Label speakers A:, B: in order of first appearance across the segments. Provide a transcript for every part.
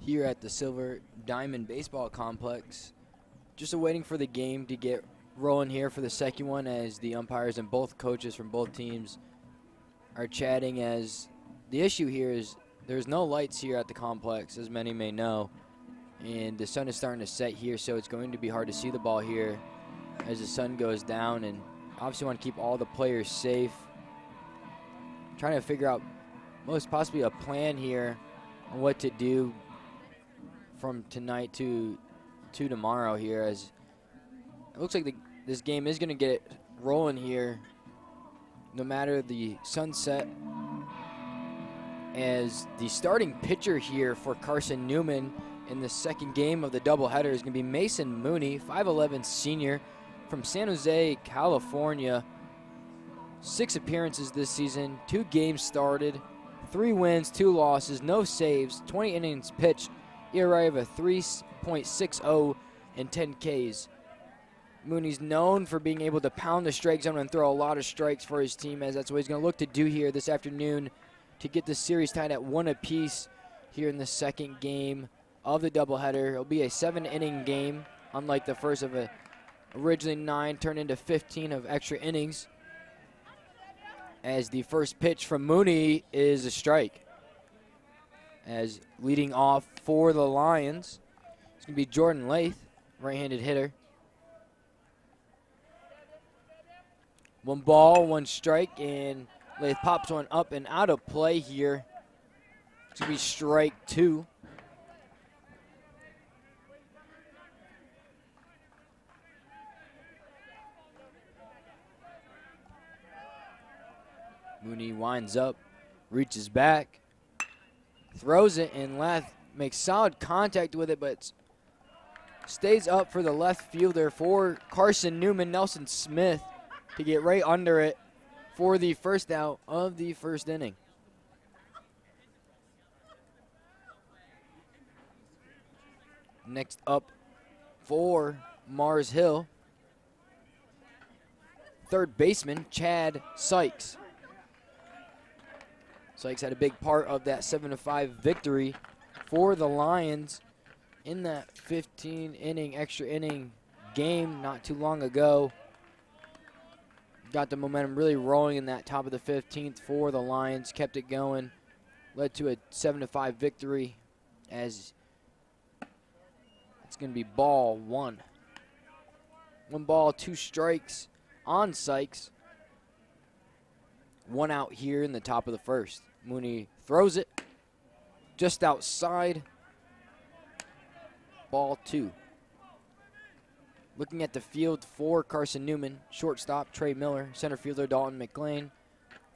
A: here at the Silver Diamond Baseball Complex. Just waiting for the game to get rolling here for the second one, as the umpires and both coaches from both teams are chatting, as the issue here is there's no lights here at the complex, as many may know, and the sun is starting to set here, so it's going to be hard to see the ball here as the sun goes down, and obviously want to keep all the players safe. Trying to figure out most possibly a plan here on what to do from tonight to tomorrow here, as it looks like this game is going to get rolling here no matter the sunset, as the starting pitcher here for Carson-Newman in the second game of the doubleheader is going to be Mason Mooney, 5'11" senior from San Jose, California. 6 appearances this season, 2 games started, 3 wins, 2 losses, no saves, 20 innings pitched, ERA of a 3.60 and 10 Ks. Mooney's known for being able to pound the strike zone and throw a lot of strikes for his team, as that's what he's going to look to do here this afternoon to get the series tied at 1 apiece here in the second game of the doubleheader. It'll be a 7-inning game, unlike the first of a originally 9 turned into 15 of extra innings, as the first pitch from Mooney is a strike. As leading off for the Lions, it's going to be Jordan Lath, right-handed hitter. 1 ball, 1 strike, and Lath pops one up and out of play here. It's going to be strike 2. Mooney winds up, reaches back, throws it, and Lath makes solid contact with it, but stays up for the left fielder for Carson-Newman, Nelson Smith, to get right under it for the first out of the first inning. Next up for Mars Hill, third baseman Chad Sykes. Sykes had a big part of that 7-5 victory for the Lions in that 15-inning, extra inning game not too long ago. Got the momentum really rolling in that top of the 15th for the Lions, kept it going, led to a 7-5 victory, as it's going to be ball 1. 1 ball, 2 strikes on Sykes. 1 out here in the top of the first. Mooney throws it just outside. Ball 2. Looking at the field for Carson-Newman, shortstop Trey Miller, center fielder Dalton McLean,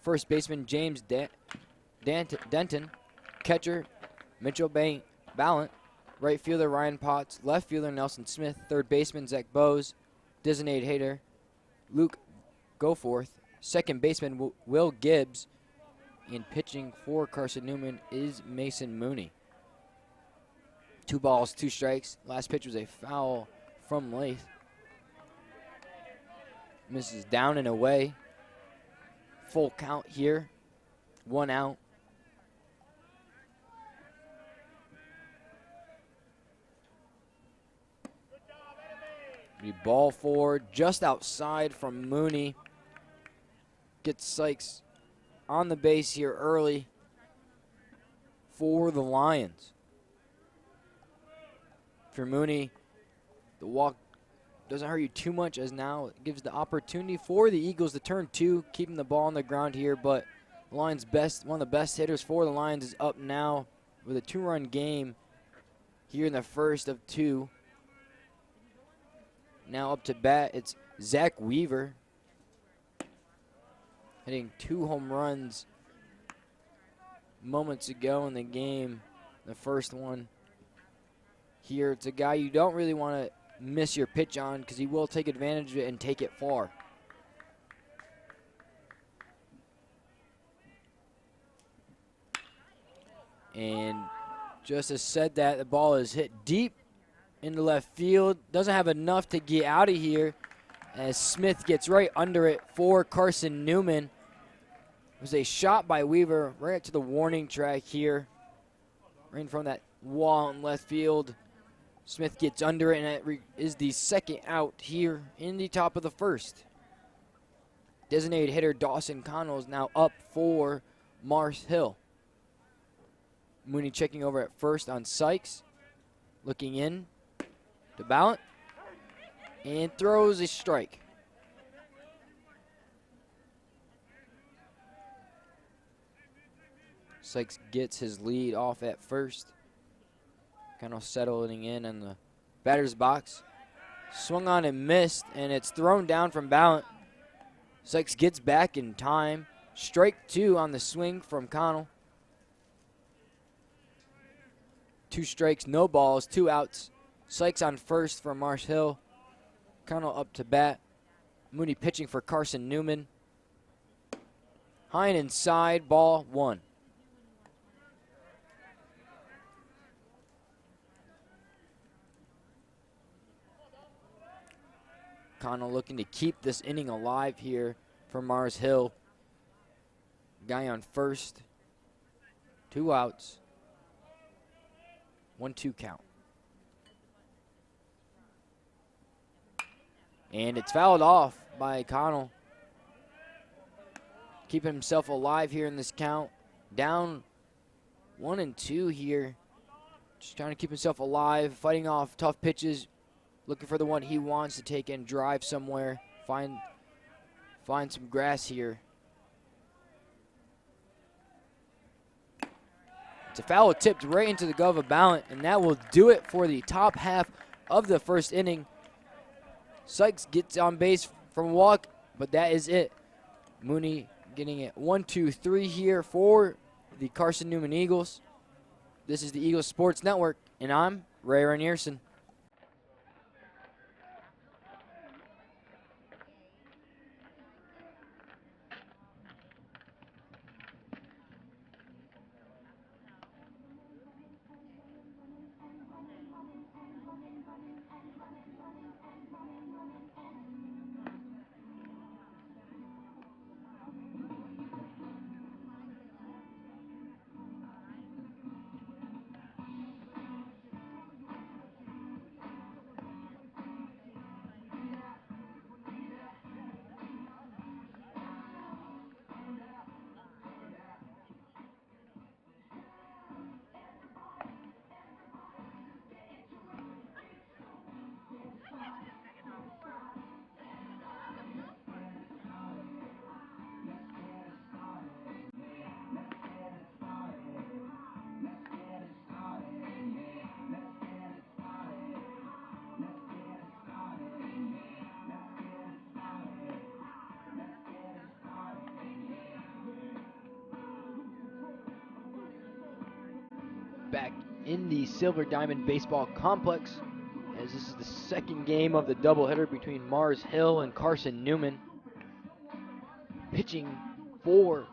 A: first baseman James Denton, catcher Mitchell Ballant, right fielder Ryan Potts, left fielder Nelson Smith, third baseman Zach Bose, designated hitter Luke Goforth, second baseman Will Gibbs, and pitching for Carson-Newman is Mason Mooney. 2 balls, 2 strikes. Last pitch was a foul from Lath. Misses down and away. Full count here. 1 out. The ball 4 just outside from Mooney. Gets Sykes on the base here early for the Lions. For Mooney, the walk doesn't hurt you too much, as now it gives the opportunity for the Eagles to turn 2, keeping the ball on the ground here, but the Lions' one of the best hitters for the Lions is up now with a 2-run game here in the first of 2. Now up to bat, it's Zach Weaver, hitting 2 home runs moments ago in the game. The first one here, it's a guy you don't really want to miss your pitch on, because he will take advantage of it and take it far. And just as said that, the ball is hit deep into left field. Doesn't have enough to get out of here, as Smith gets right under it for Carson-Newman. It was a shot by Weaver right to the warning track here, right in front of that wall in left field. Smith gets under it, and it is the second out here in the top of the first. Designated hitter Dawson Connell is now up for Mars Hill. Mooney checking over at first on Sykes. Looking in to Ballant. And throws a strike. Sykes gets his lead off at first. Kind of settling in the batter's box. Swung on and missed, and it's thrown down from Ballant. Sykes gets back in time. Strike 2 on the swing from Connell. 2 strikes, no balls, 2 outs. Sykes on first for Mars Hill. Connell up to bat. Mooney pitching for Carson-Newman. High and inside, ball 1. Connell looking to keep this inning alive here for Mars Hill. Guy on first. 2 outs. 1-2 count. And it's fouled off by Connell. Keeping himself alive here in this count. Down 1-2 here. Just trying to keep himself alive. Fighting off tough pitches. Looking for the one he wants to take and drive somewhere. Find some grass here. It's a foul tipped right into the glove of Ballant, and that will do it for the top half of the first inning. Sykes gets on base from a walk, but that is it. Mooney getting it 1-2-3 here for the Carson-Newman Eagles. This is the Eagles Sports Network, and I'm Ray Ranierson. Back in the Silver Diamond Baseball Complex, as this is the second game of the doubleheader between Mars Hill and Carson-Newman. Pitching for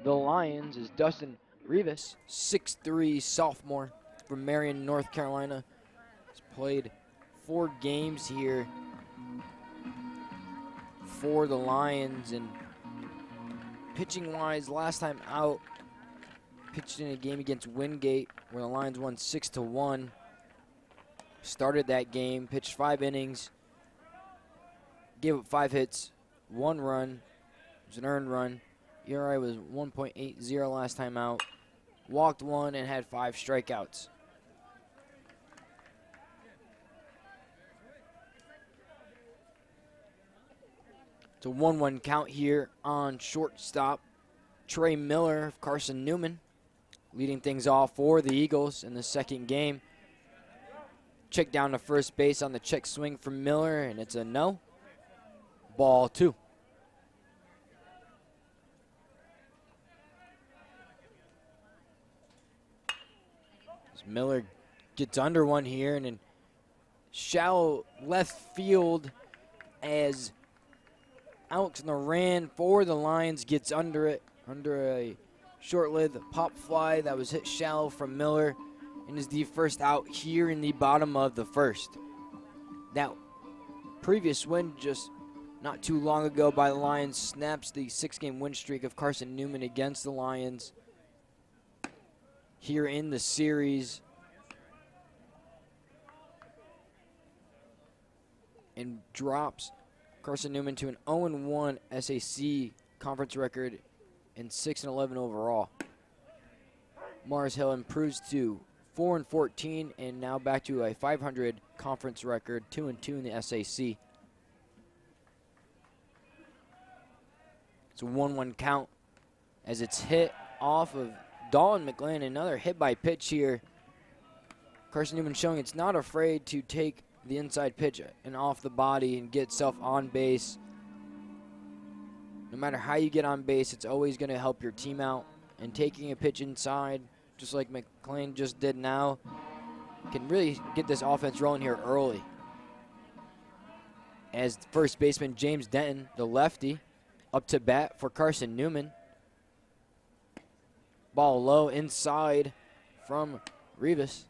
A: the Lions is Dustin Rivas, 6'3" sophomore from Marion, North Carolina. He's played 4 games here for the Lions, and pitching-wise, last time out, pitched in a game against Wingate where the Lions won 6-1. Started that game, pitched 5 innings, gave up 5 hits, 1 run. It was an earned run. ERA was 1.80 last time out. Walked 1 and had 5 strikeouts. It's a 1-1 count here on shortstop. Trey Miller of Carson-Newman leading things off for the Eagles in the second game. Check down to first base on the check swing from Miller, and it's a no. Ball 2. As Miller gets under one here, and in shallow left field as Alex Naran for the Lions gets under it, under a short-lived pop fly that was hit shallow from Miller, and is the first out here in the bottom of the first. That previous win just not too long ago by the Lions snaps the 6-game win streak of Carson-Newman against the Lions here in the series. and drops Carson-Newman to an 0-1 SAC conference record and 6-11 overall. Mars Hill improves to 4-14 and now back to a 500 conference record, 2-2 in the SAC. It's a 1-1 count as it's hit off of Dalton McLean. Another hit by pitch here. Carson-Newman showing it's not afraid to take the inside pitch and off the body and get itself on base. No matter how you get on base, it's always going to help your team out. And taking a pitch inside, just like McLean just did now, can really get this offense rolling here early. As first baseman James Denton, the lefty, up to bat for Carson-Newman. Ball low inside from Rivas.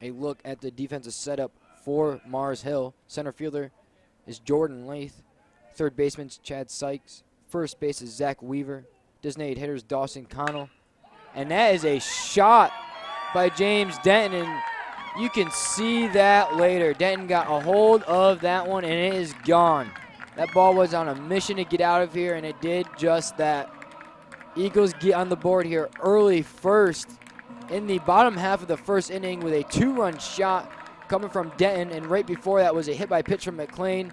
A: A look at the defensive setup for Mars Hill. Center fielder is Jordan Lath. Third baseman's Chad Sykes. First base is Zach Weaver. Designated hitters Dawson Connell. And that is a shot by James Denton. And you can see that later. Denton got a hold of that one and it is gone. That ball was on a mission to get out of here and it did just that. Eagles get on the board here early first in the bottom half of the first inning with a 2-run shot coming from Denton, and right before that was a hit by pitch from McLean.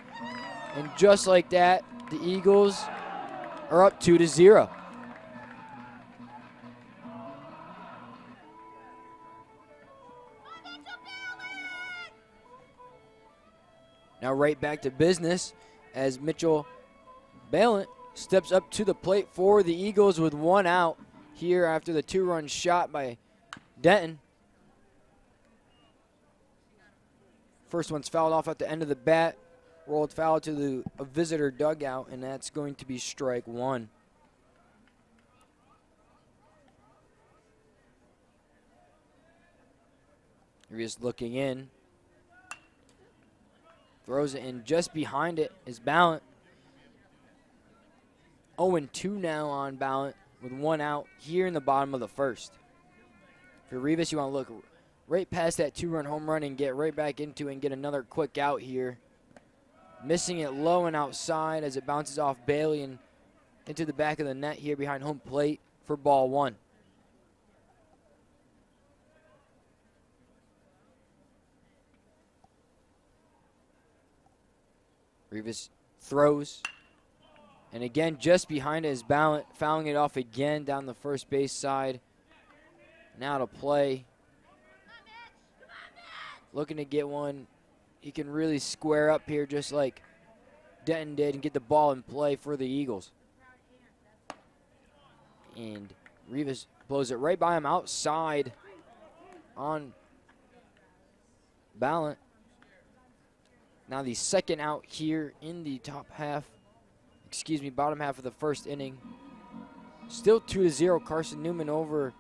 A: And just like that, the Eagles are up 2-0. Now right back to business as Mitchell Balint steps up to the plate for the Eagles with 1 out here after the 2-run shot by Denton. First one's fouled off at the end of the bat. Rolled foul to a visitor dugout, and that's going to be strike 1. Rivas looking in. Throws it in. Just behind it is Balint. 0-2 now on Balint with 1 out here in the bottom of the first. For Rivas, you want to look right past that 2-run home run and get right back into it and get another quick out here. Missing it low and outside as it bounces off Bailey and into the back of the net here behind home plate for ball 1. Rivas throws. And again, just behind it is Balint, fouling it off again down the first base side. Now to play. Looking to get one. He can really square up here just like Denton did and get the ball in play for the Eagles. And Rivas blows it right by him outside on Balint. Now the second out here in the bottom half of the first inning. Still 2-0, Carson-Newman over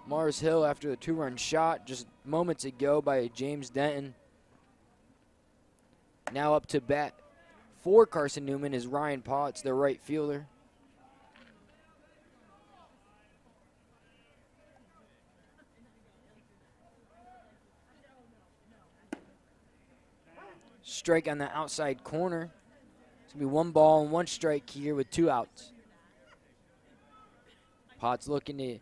A: Mars Hill after the 2-run shot just moments ago by James Denton. Now up to bat for Carson-Newman is Ryan Potts, the right fielder. Strike on the outside corner. It's going to be 1 ball and 1 strike here with 2 outs. Potts looking to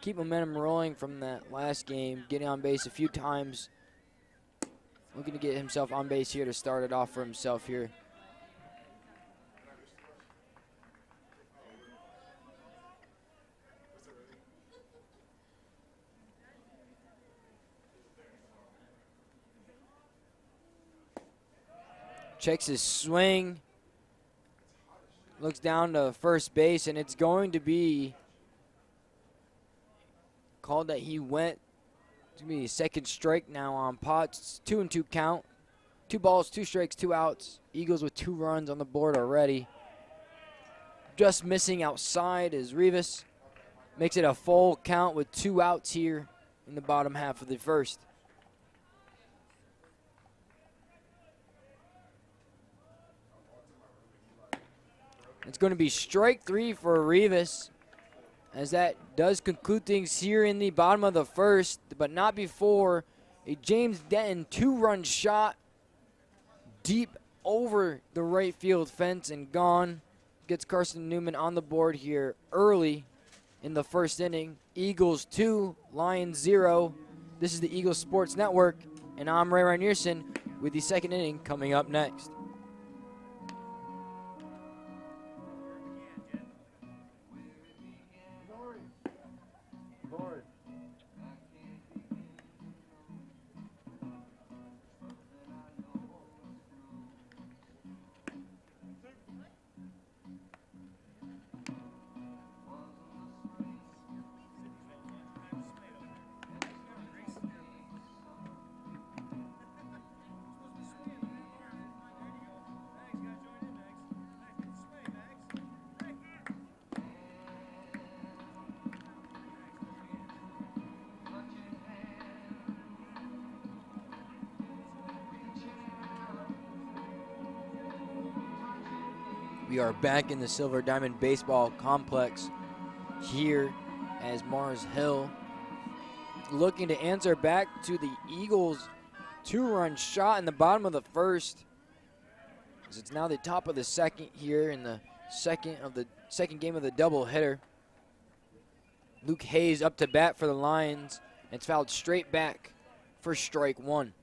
A: keep momentum rolling from that last game, getting on base a few times. Looking to get himself on base here to start it off for himself here. Checks his swing. Looks down to first base, and it's going to be called that he went. It's going to be a second strike now on Potts. 2-2 count. 2 balls, 2 strikes, 2 outs. Eagles with 2 runs on the board already. Just missing outside is Rivas. Makes it a full count with 2 outs here in the bottom half of the first. It's going to be strike 3 for Rivas, as that does conclude things here in the bottom of the first, but not before A James Denton 2-run shot deep over the right field fence and gone. Gets Carson-Newman on the board here early in the first inning. Eagles 2, Lions 0. This is the Eagles Sports Network, and I'm Ray Reinierson with the second inning coming up next. We are back in the Silver Diamond Baseball Complex here as Mars Hill looking to answer back to the Eagles' 2-run shot in the bottom of the first. As it's now the top of the second here in the second game of the doubleheader. Luke Hayes up to bat for the Lions. It's fouled straight back for strike one.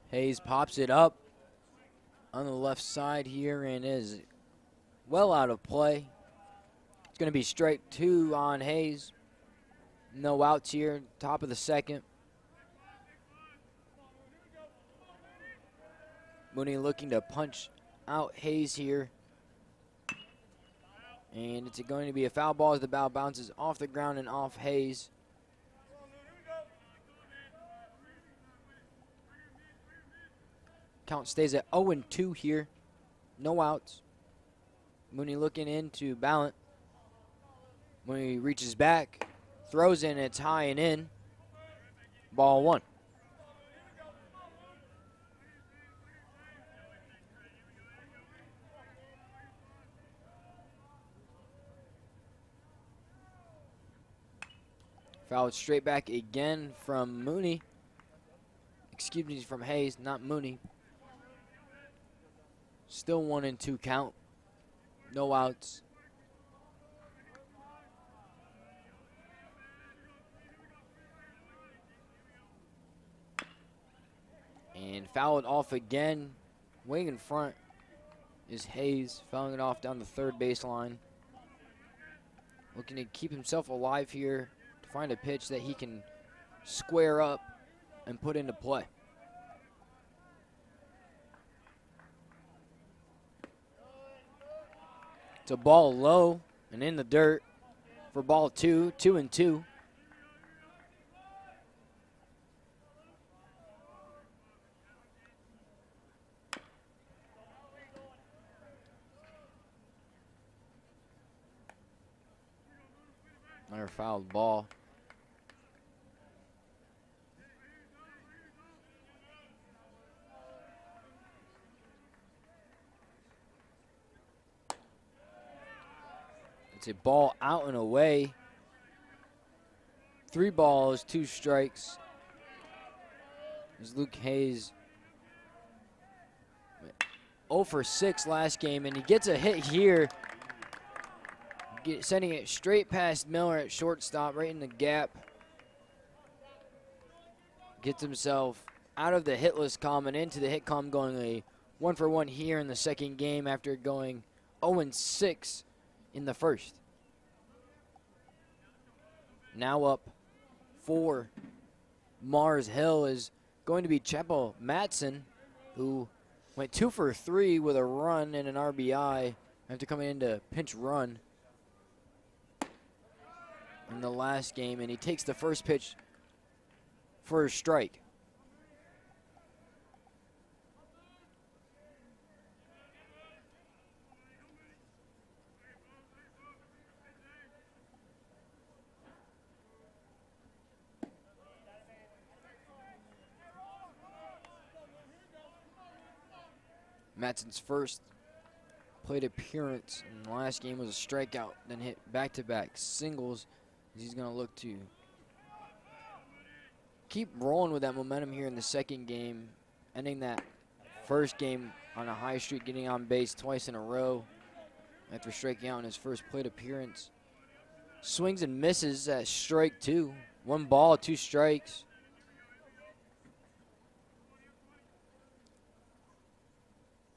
A: Hayes pops it up on the left side here and is well out of play. It's going to be strike two on Hayes. No outs here, top of the second. Mooney looking to punch out Hayes here. And it's going to be a foul ball as the ball bounces off the ground and off Hayes. Count stays at 0-2 here. No outs. Mooney looking into Ballant. Mooney reaches back, throws in, it's high and in. Ball one. Fouled straight back again from Mooney. Excuse me, from Hayes, not Mooney. Still 1-2 count. No outs. And fouled off again. Way in front is Hayes, fouling it off down the third baseline. Looking to keep himself alive here to find a pitch that he can square up and put into play. It's a ball low and in the dirt for ball two, 2-2. Another fouled ball. It's a ball out and away. 3 balls, 2 strikes. As Luke Hayes 0 for 6 last game, and he gets a hit here, sending it straight past Miller at shortstop, right in the gap. Gets himself out of the hitless column and into the hit column, going a 1-for-1 here in the second game after going 0-6 in the first. Now up for Mars Hill is going to be Chepo Matson, who went 2 for 3 with a run and an RBI after coming into pinch run in the last game, and he takes the first pitch for a strike. Matson's first plate appearance in the last game was a strikeout, then hit back-to-back singles. He's going to look to keep rolling with that momentum here in the second game, ending that first game on a high streak, getting on base twice in a row after striking out in his first plate appearance. Swings and misses at strike 2. 1 ball, 2 strikes.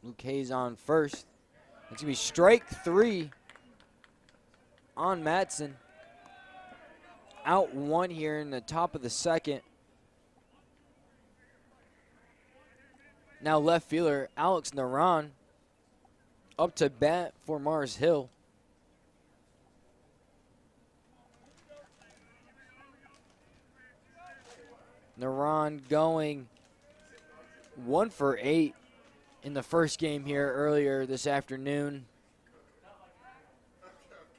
A: Luke Hayes on first. It's going to be strike 3 on Matson. Out 1 here in the top of the second. Now left fielder Alex Naran up to bat for Mars Hill. Naran going 1 for 8 in the first game here earlier this afternoon.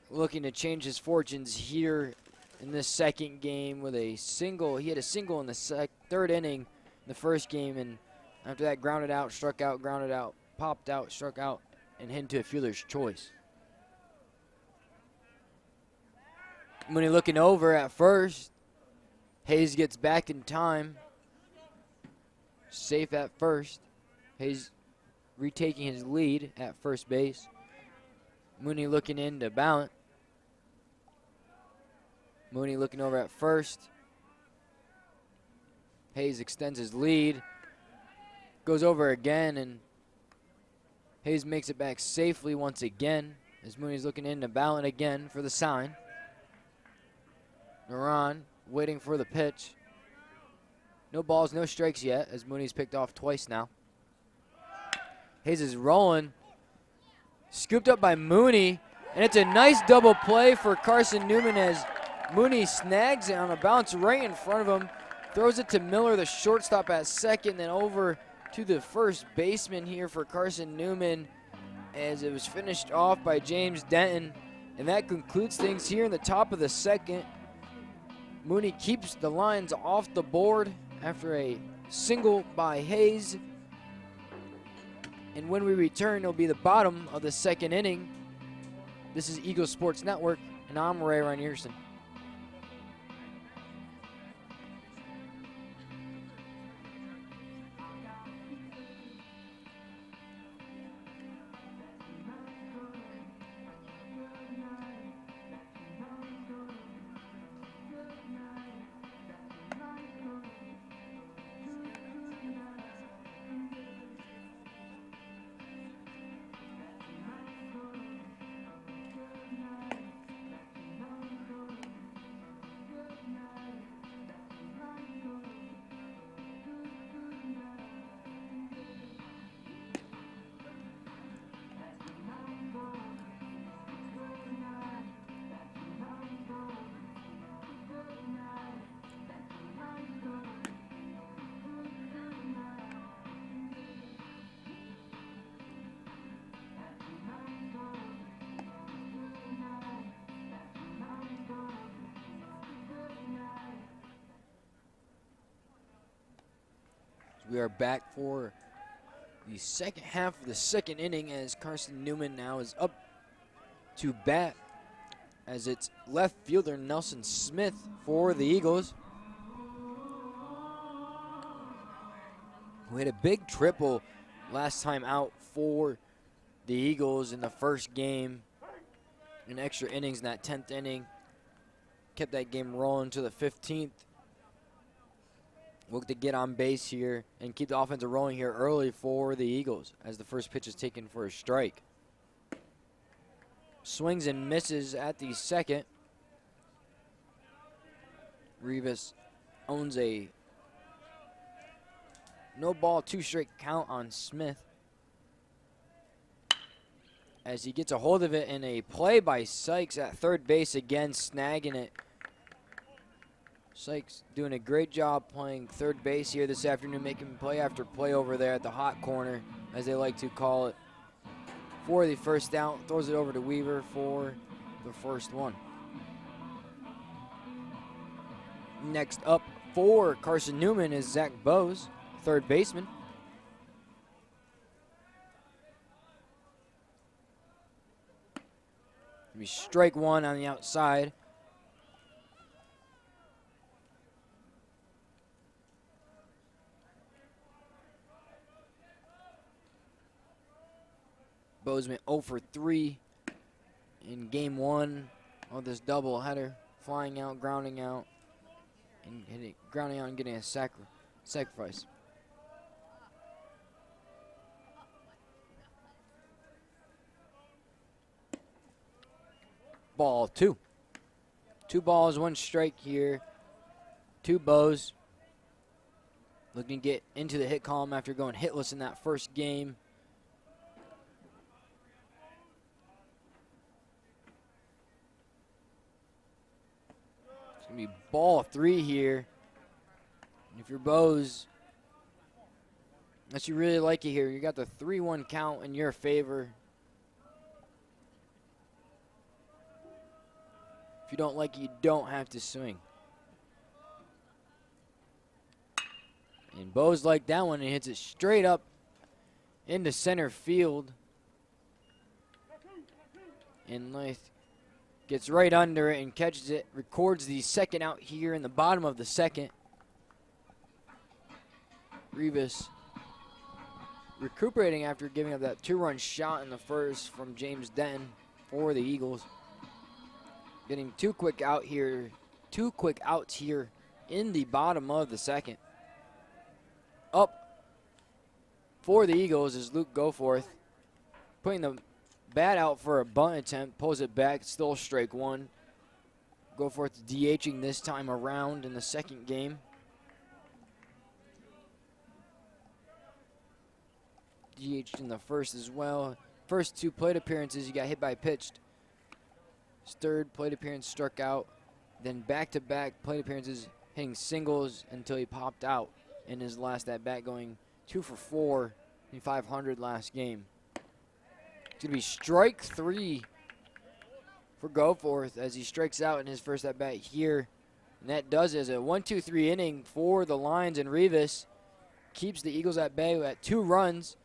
A: Looking to change his fortunes here in this second game with a single. He had a single in the third inning in the first game, and after that grounded out, struck out, grounded out, popped out, struck out, and hit into a fielder's choice. Mooney looking over at first. Hayes gets back in time. Safe at first. Hayes retaking his lead at first base. Mooney looking in to Ballant. Mooney looking over at first. Hayes extends his lead. Goes over again, and Hayes makes it back safely once again as Mooney's looking in to Ballant again for the sign. Naran waiting for the pitch. No balls, no strikes yet as Mooney's picked off twice now. Hayes is rolling. Scooped up by Mooney, and it's a nice double play for Carson-Newman as Mooney snags it on a bounce right in front of him. Throws it to Miller, the shortstop at second, then over to the first baseman here for Carson-Newman as it was finished off by James Denton. And that concludes things here in the top of the second. Mooney keeps the Lions off the board after a single by Hayes. And when we return, it'll be the bottom of the second inning. This is Eagle Sports Network, and I'm Ray Reinierson. We are back for the second half of the second inning as Carson-Newman now is up to bat as it's left fielder Nelson Smith for the Eagles, who had a big triple last time out for the Eagles in the first game in extra innings in that 10th inning. Kept that game rolling to the 15th. Look to get on base here and keep the offense rolling here early for the Eagles as the first pitch is taken for a strike. Swings and misses at the second. Rivas owns a no ball, 2 strike count on Smith as he gets a hold of it in a play by Sykes at third base, again snagging it. Sykes doing a great job playing third base here this afternoon, making play after play over there at the hot corner, as they like to call it, for the first out. Throws it over to Weaver for the first one. Next up for Carson-Newman is Zach Bose, third baseman. Be strike one on the outside. Bozeman 0 for 3 in game one of this doubleheader. Flying out, grounding out, and grounding out and getting a sacrifice. Ball two. 2 balls, 1 strike here. 2 bows. Looking to get into the hit column after going hitless in that first game. It's going to be ball 3 here. And if you're Bows, unless you really like it here, you got the 3-1 count in your favor. If you don't like it, you don't have to swing. And Bows like that one and hits it straight up into center field. And Leith gets right under it and catches it, records the second out here in the bottom of the second. Rivas recuperating after giving up that 2-run shot in the first from James Denton for the Eagles. Getting 2 quick outs here in the bottom of the second. Up for the Eagles is Luke Goforth, putting the bat out for a bunt attempt, pulls it back, still strike one. Goforth DHing this time around in the second game. DH'd in the first as well. First 2 plate appearances, he got hit by a pitch. His third plate appearance struck out. Then back-to-back plate appearances, hitting singles until he popped out in his last at-bat, going 2 for 4 in 500 last game. It's going to be strike 3 for Goforth as he strikes out in his first at-bat here. And that does it as a 1-2-3 inning for the Lions, and Rivas keeps the Eagles at bay at 2 runs.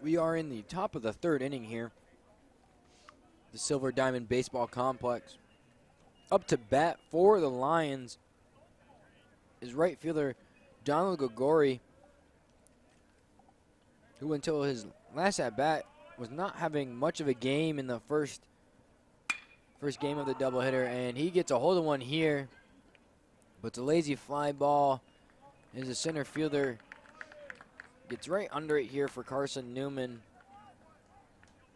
A: We are in the top of the 3rd inning here. The Silver Diamond Baseball Complex. Up to bat for the Lions is right fielder Donald Gregori, who until his last at-bat was not having much of a game in the first game of the doubleheader, and he gets a hold of one here, but it's a lazy fly ball as the center fielder gets right under it here for Carson-Newman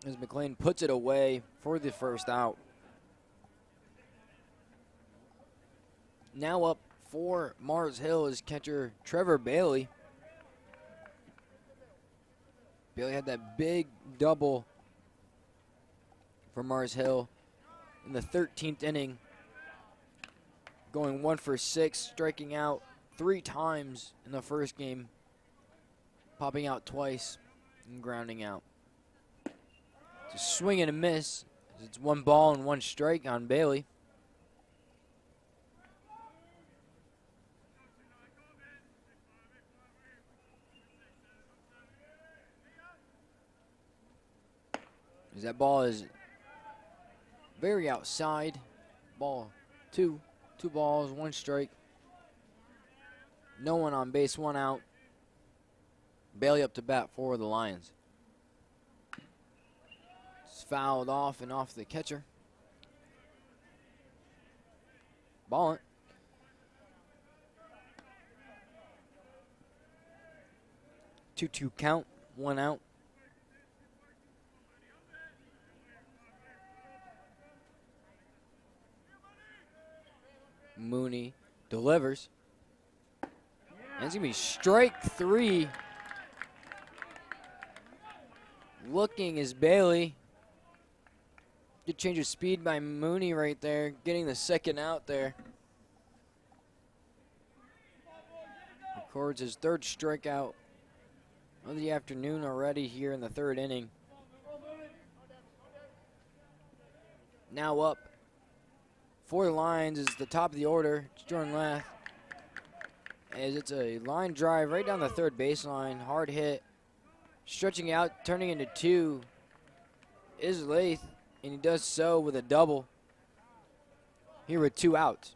A: as McLean puts it away for the first out. Now up for Mars Hill is catcher Trevor Bailey. Bailey had that big double for Mars Hill in the 13th inning, going 1 for 6, striking out 3 times in the first game, popping out twice and grounding out. It's a swing and a miss. It's 1 ball and 1 strike on Bailey. As that ball is very outside. Ball 2. 2 balls, 1 strike. No one on base, 1 out. Bailey up to bat for the Lions. It's fouled off and off the catcher. Ball it. Two count, 1 out. Mooney delivers. And it's going to be strike 3. Looking is Bailey. Good change of speed by Mooney right there, getting the second out there. Records his 3rd strikeout of the afternoon already here in the 3rd inning. Now up for the Lions is the top of the order. It's Jordan Lath. As it's a line drive right down the 3rd baseline. Hard hit. Stretching out, turning into 2 is Lath, and he does so with a double here with 2 outs.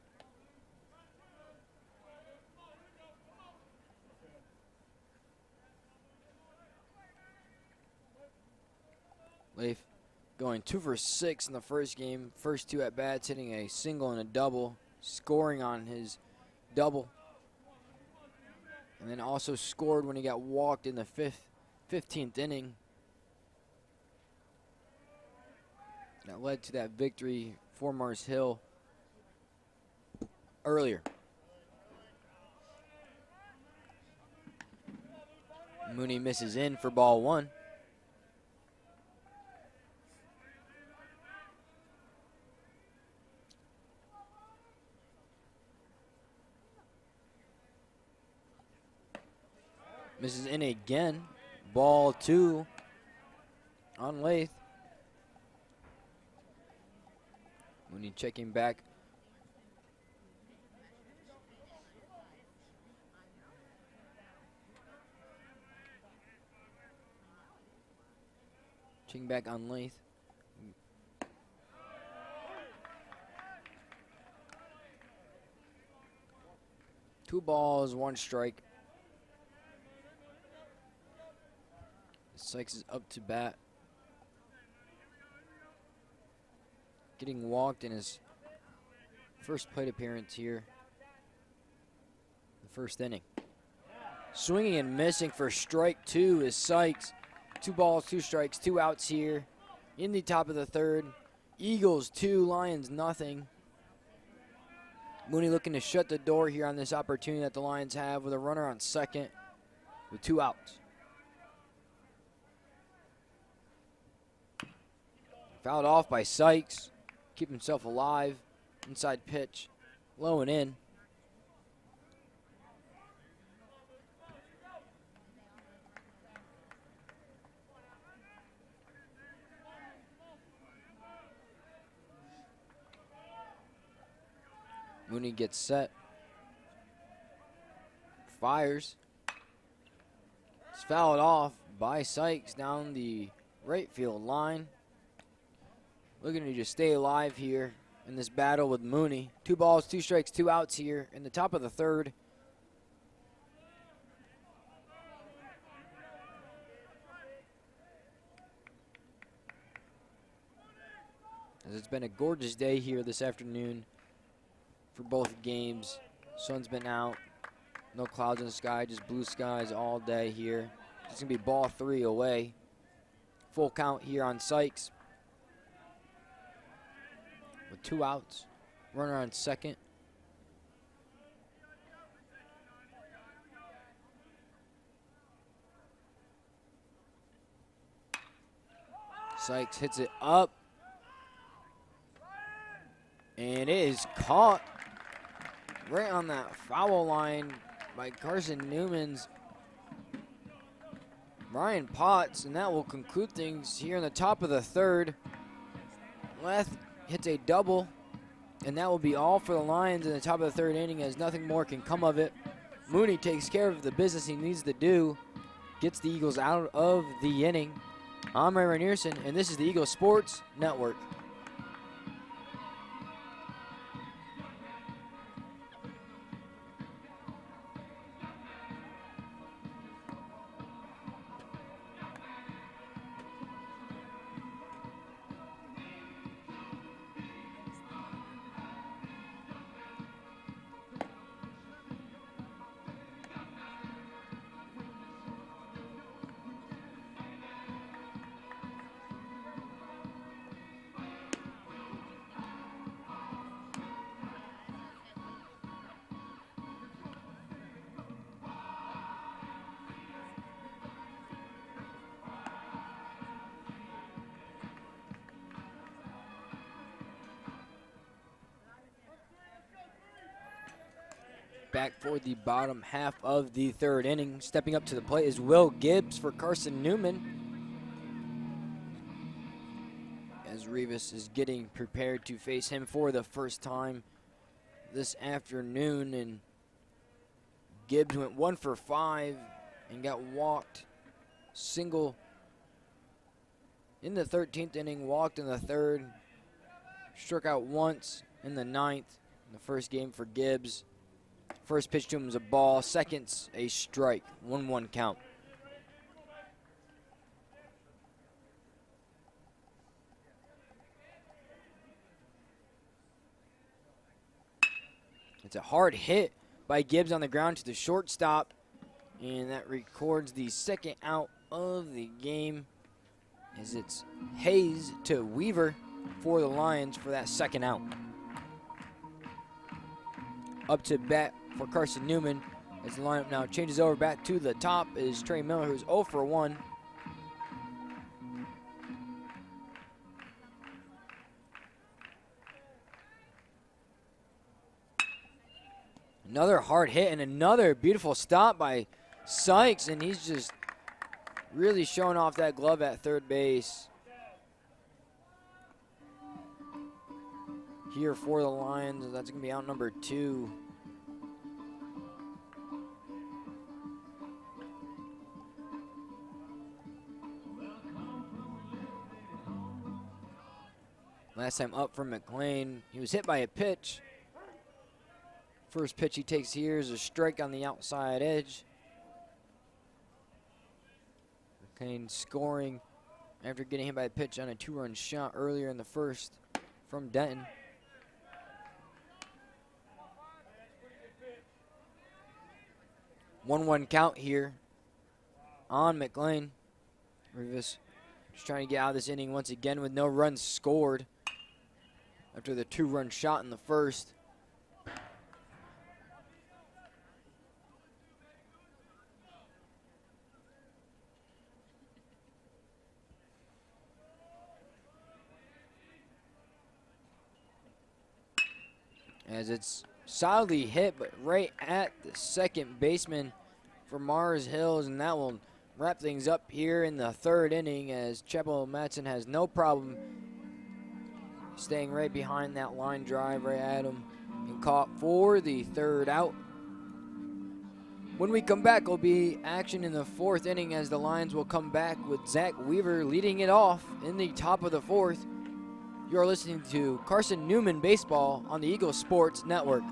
A: Lath going 2 for 6 in the first game. First 2 at bats, hitting a single and a double, scoring on his double. And then also scored when he got walked in the 15th inning. That led to that victory for Mars Hill earlier. Mooney misses in for ball 1. Misses in again. Ball 2 on Lath. Mooney checking back. Checking back on Lath. Two balls, 1 strike. Sykes is up to bat. Getting walked in his first plate appearance here. The 1st inning. Swinging and missing for strike 2 is Sykes. 2 balls, 2 strikes, 2 outs here in the top of the 3rd. Eagles 2, Lions nothing. Mooney looking to shut the door here on this opportunity that the Lions have with a runner on second with 2 outs. Fouled off by Sykes. Keep himself alive. Inside pitch. Low and in. Mooney gets set. Fires. It's fouled off by Sykes down the right field line. Looking to just stay alive here in this battle with Mooney. 2 balls, 2 strikes, 2 outs here in the top of the 3rd. As it's been a gorgeous day here this afternoon for both games. Sun's been out. No clouds in the sky, just blue skies all day here. It's going to be ball 3 away. Full count here on Sykes. With 2 outs, runner on second. Sykes hits it up. And it is caught right on that foul line by Carson-Newman's Ryan Potts, and that will conclude things here in the top of the 3rd. Lath hits a double, and that will be all for the Lions in the top of the 3rd inning, as nothing more can come of it. Mooney takes care of the business he needs to do, gets the Eagles out of the inning. I'm Ray Rainierson, and this is the Eagles Sports Network. back for the bottom half of the third inning. Stepping up to the plate is Will Gibbs for Carson-Newman, as Rivas is getting prepared to face him for the first time this afternoon. And Gibbs went 1 for 5 and got walked. Single in the 13th inning, walked in the 3rd, struck out once in the 9th in the first game for Gibbs. First pitch to him was a ball, second's a strike, 1-1 count. It's a hard hit by Gibbs on the ground to the shortstop, and that records the second out of the game, as it's Hayes to Weaver for the Lions for that second out. Up to bat for Carson-Newman as the lineup now changes over back to the top is Trey Miller, who's 0 for 1. Another hard hit and another beautiful stop by Sykes, and he's just really showing off that glove at third base here for the Lions. That's going to be out number 2. Last time up from McLean, he was hit by a pitch. First pitch he takes here is a strike on the outside edge. McLean scoring after getting hit by a pitch on a 2-run shot earlier in the first from Denton. One count here on McLean. Rivas just trying to get out of this inning once again with no runs scored after the 2-run shot in the first. As it's solidly hit, but right at the second baseman for Mars Hills, and that will wrap things up here in the third inning, as Chapel Matson has no problem staying right behind that line drive right at him and caught for the third out. When we come back, will be action in the fourth inning, as the Lions will come back with Zach Weaver leading it off in the top of the fourth. You're listening to Carson-Newman Baseball on the Eagle Sports Network.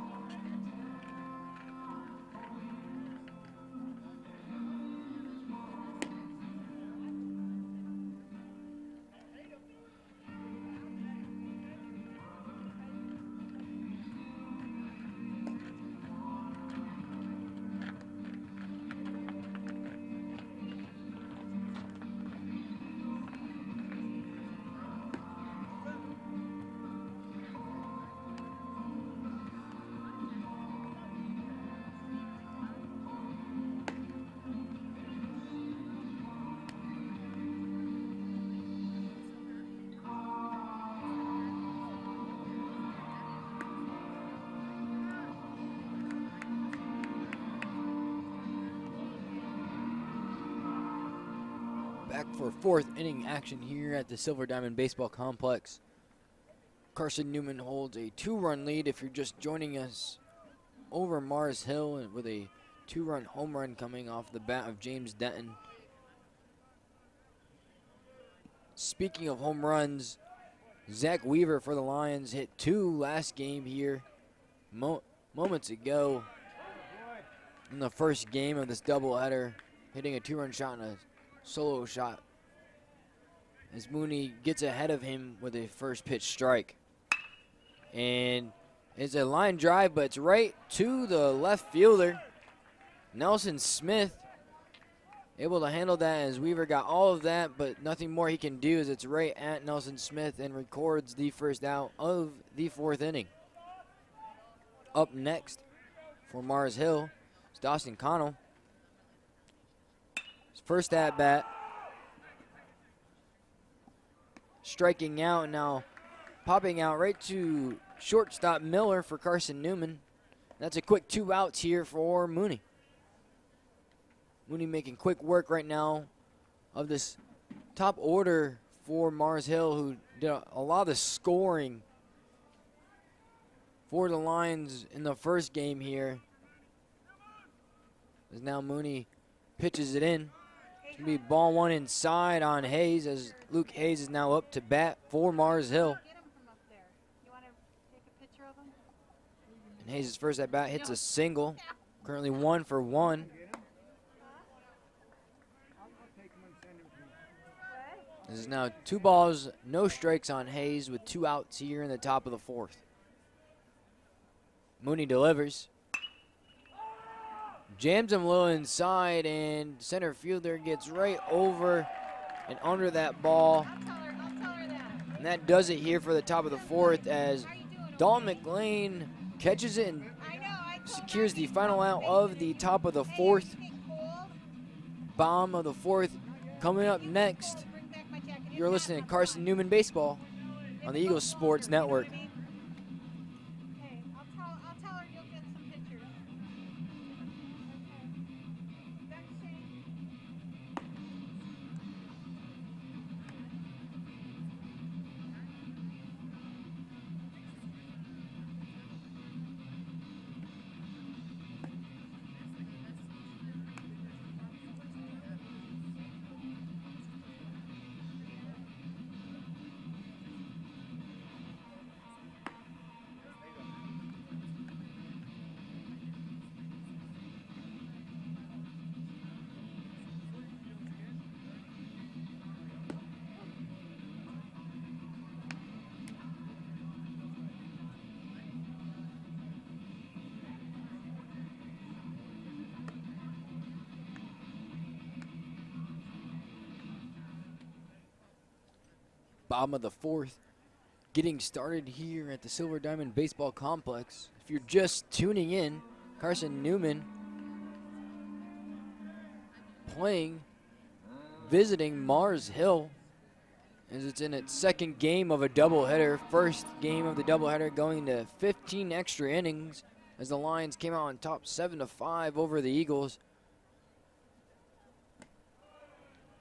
A: Back for fourth inning action here at the Silver Diamond Baseball Complex. Carson-Newman holds a 2-run lead if you're just joining us over Mars Hill, with a 2-run home run coming off the bat of James Denton. Speaking of home runs, Zach Weaver for the Lions hit 2 last game here moments ago in the first game of this doubleheader, hitting a 2-run shot and a solo shot as Mooney gets ahead of him with a first pitch strike. And it's a line drive, but it's right to the left fielder, Nelson Smith, able to handle that, as Weaver got all of that, but nothing more he can do, as it's right at Nelson Smith, and records the first out of the fourth inning. Up next for Mars Hill is Dawson Connell. His first at bat, striking out, now popping out right to shortstop Miller for Carson-Newman. That's a quick 2 outs here for Mooney. Mooney making quick work right now of this top order for Mars Hill, who did a lot of the scoring for the Lions in the first game here. As now Mooney pitches it in. It's going to be ball 1 inside on Hayes, as Luke Hayes is now up to bat for Mars Hill. And Hayes' first at bat hits a single. Currently 1 for 1. This is now 2 balls, no strikes on Hayes with 2 outs here in the top of the 4th. Mooney delivers. Jams him low inside, and center fielder gets right over and under that ball. And that does it here for the top of the 4th, as Dalton McLean catches it and secures the final out of the top of the 4th. Bottom of the 4th coming up next. You're listening to Carson-Newman Baseball on the Eagles Sports Network. Bottom of the 4th, getting started here at the Silver Diamond Baseball Complex. If you're just tuning in, Carson-Newman visiting Mars Hill, as it's in its second game of a doubleheader. First game of the doubleheader going to 15 extra innings, as the Lions came out on top 7-5 over the Eagles.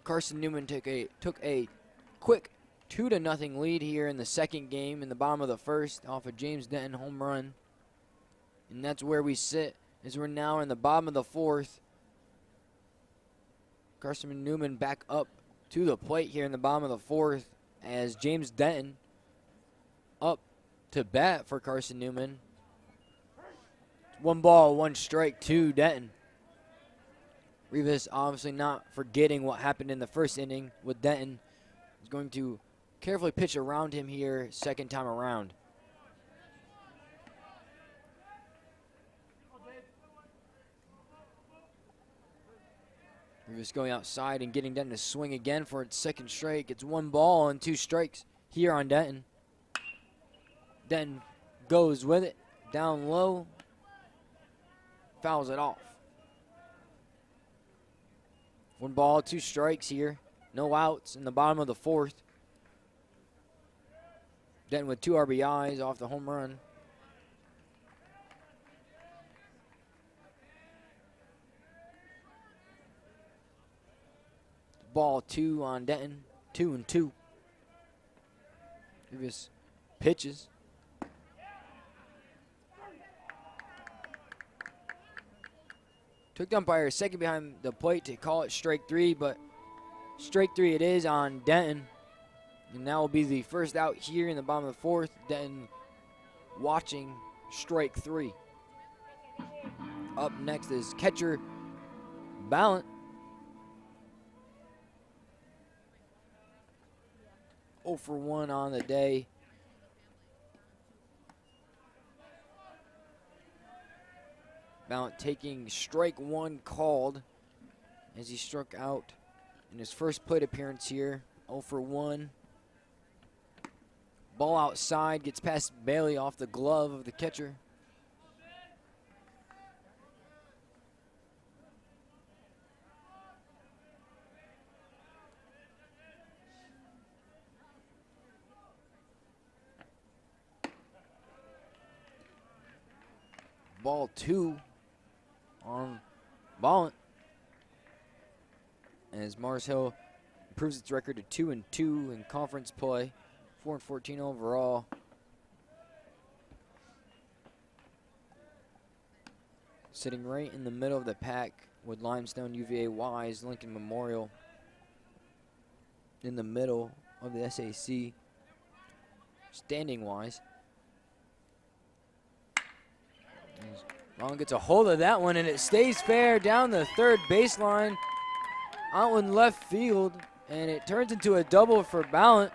A: Carson-Newman took a quick 2-0 lead here in the second game in the bottom of the 1st off a James Denton home run. And that's where we sit, as we're now in the bottom of the 4th. Carson-Newman back up to the plate here in the bottom of the 4th, as James Denton up to bat for Carson-Newman. 1 ball, 1 strike to Denton. Rivas obviously not forgetting what happened in the first inning with Denton. He's going to carefully pitch around him here second time around. Rivas going outside and getting Denton to swing again for its second strike. It's 1 ball and 2 strikes here on Denton. Denton goes with it, down low, fouls it off. 1 ball, 2 strikes here. No outs in the bottom of the 4th. Denton with 2 RBIs off the home run. Ball 2 on Denton, 2-2. Rivas pitches. Took the umpire a second behind the plate to call it strike 3, but strike 3 it is on Denton. And that will be the first out here in the bottom of the 4th. Denton watching strike 3. Up next is catcher Ballant. 0 for 1 on the day. Ballant taking strike 1 called as he struck out in his first plate appearance here. 0 for 1. Ball outside, gets past Bailey off the glove of the catcher. ball 2 on Ballant, as Mars Hill improves its record to 2-2 in conference play, 4-14 overall. Sitting right in the middle of the pack with Limestone, UVA, Wise, Lincoln Memorial in the middle of the SAC, standing wise. Ballant gets a hold of that one, and it stays fair down the third baseline, out in left field, and it turns into a double for Ballant.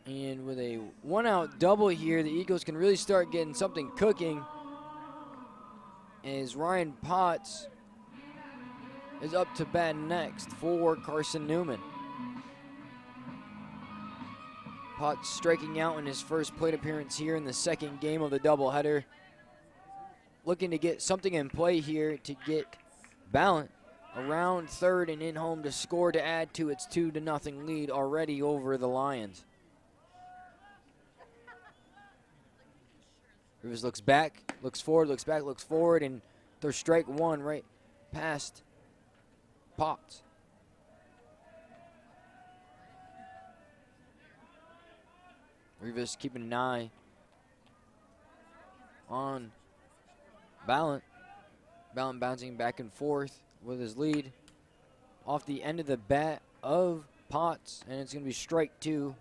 A: And with a 1-out double here, the Eagles can really start getting something cooking, as Ryan Potts is up to bat next for Carson-Newman. Potts striking out in his first plate appearance here in the second game of the doubleheader. Looking to get something in play here to get Ballant around third and in home to score to add to its 2-0 lead already over the Lions. Rivas looks back, looks forward, looks back, looks forward, and there's strike 1 right past Potts. Rivas keeping an eye on Ballant. Ballant bouncing back and forth with his lead off the end of the bat of Potts, and it's going to be strike 2.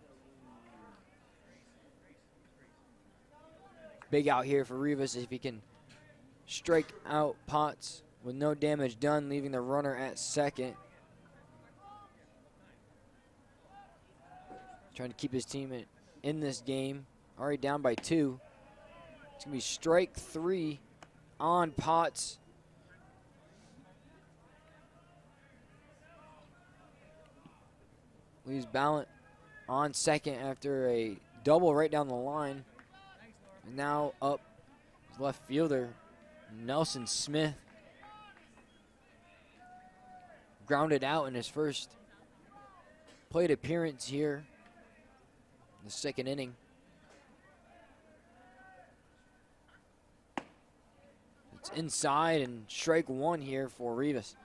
A: Big out here for Rivas if he can strike out Potts with no damage done, leaving the runner at second. Trying to keep his team in this game. Already down by 2. It's going to be strike 3 on Potts. Leaves Ballant on second after a double right down the line. And now up left fielder Nelson Smith. Grounded out in his first plate appearance here in the second inning. It's inside and strike 1 here for Rivas.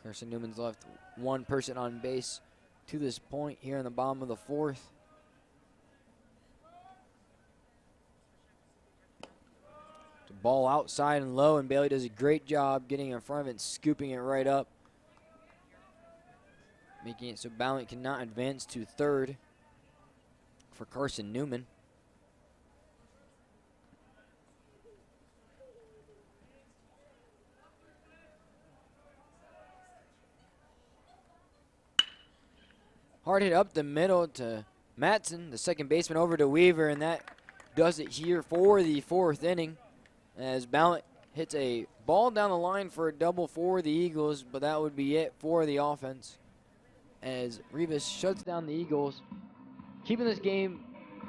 A: Carson-Newman's left 1 person on base to this point here in the bottom of the 4th. The ball outside and low, and Bailey does a great job getting in front of it and scooping it right up, making it so Ballant cannot advance to third for Carson-Newman. Hard hit up the middle to Matson, the second baseman, over to Weaver, and that does it here for the 4th inning, as Ballant hits a ball down the line for a double for the Eagles, but that would be it for the offense, as Rivas shuts down the Eagles, keeping this game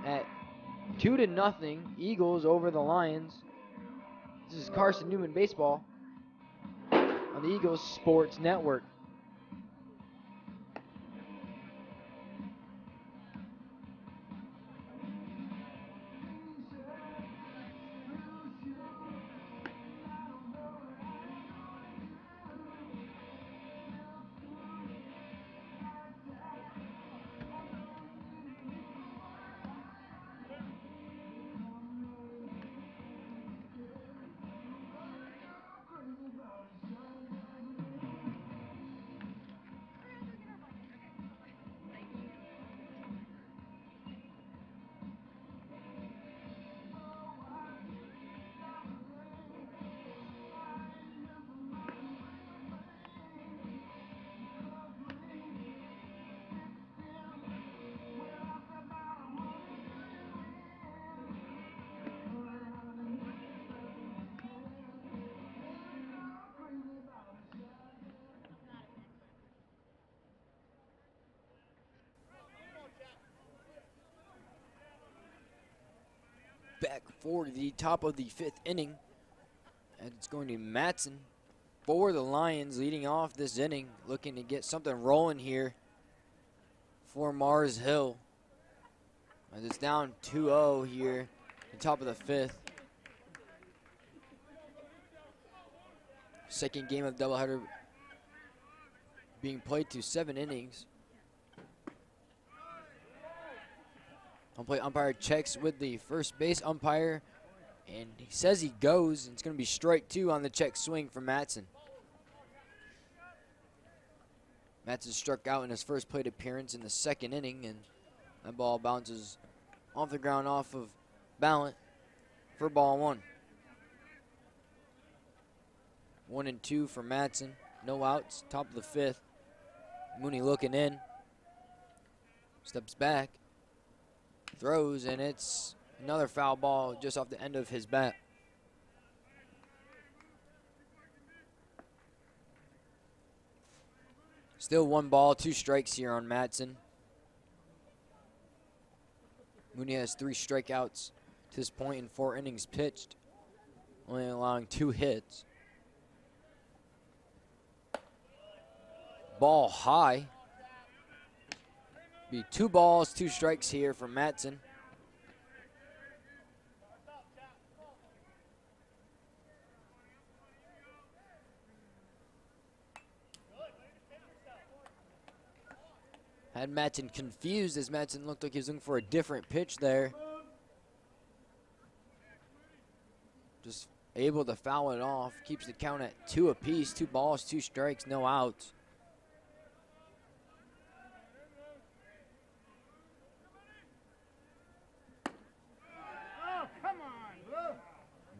A: at 2-0, Eagles over the Lions. This is Carson-Newman Baseball on the Eagles Sports Network. Back for the top of the 5th inning, and it's going to be Matson for the Lions leading off this inning, looking to get something rolling here for Mars Hill. As it's down 2-0 here at the top of the fifth. Second game of the doubleheader being played to 7 innings. Home plate umpire checks with the first base umpire, and he says he goes, and it's going to be strike 2 on the check swing for Matson. Matson struck out in his first plate appearance in the second inning, and that ball bounces off the ground off of Ballant for ball 1. 1-2 for Matson. No outs, top of the fifth. Mooney looking in. Steps back. Throws, and it's another foul ball just off the end of his bat. Still 1 ball, 2 strikes here on Matson. Mooney has 3 strikeouts to this point in 4 innings pitched, only allowing 2 hits. Ball high. Be 2 balls, 2 strikes here for Matson. Had Matson confused as Matson looked like he was looking for a different pitch there. Just able to foul it off. Keeps the count at 2 apiece. 2 balls, 2 strikes, no outs.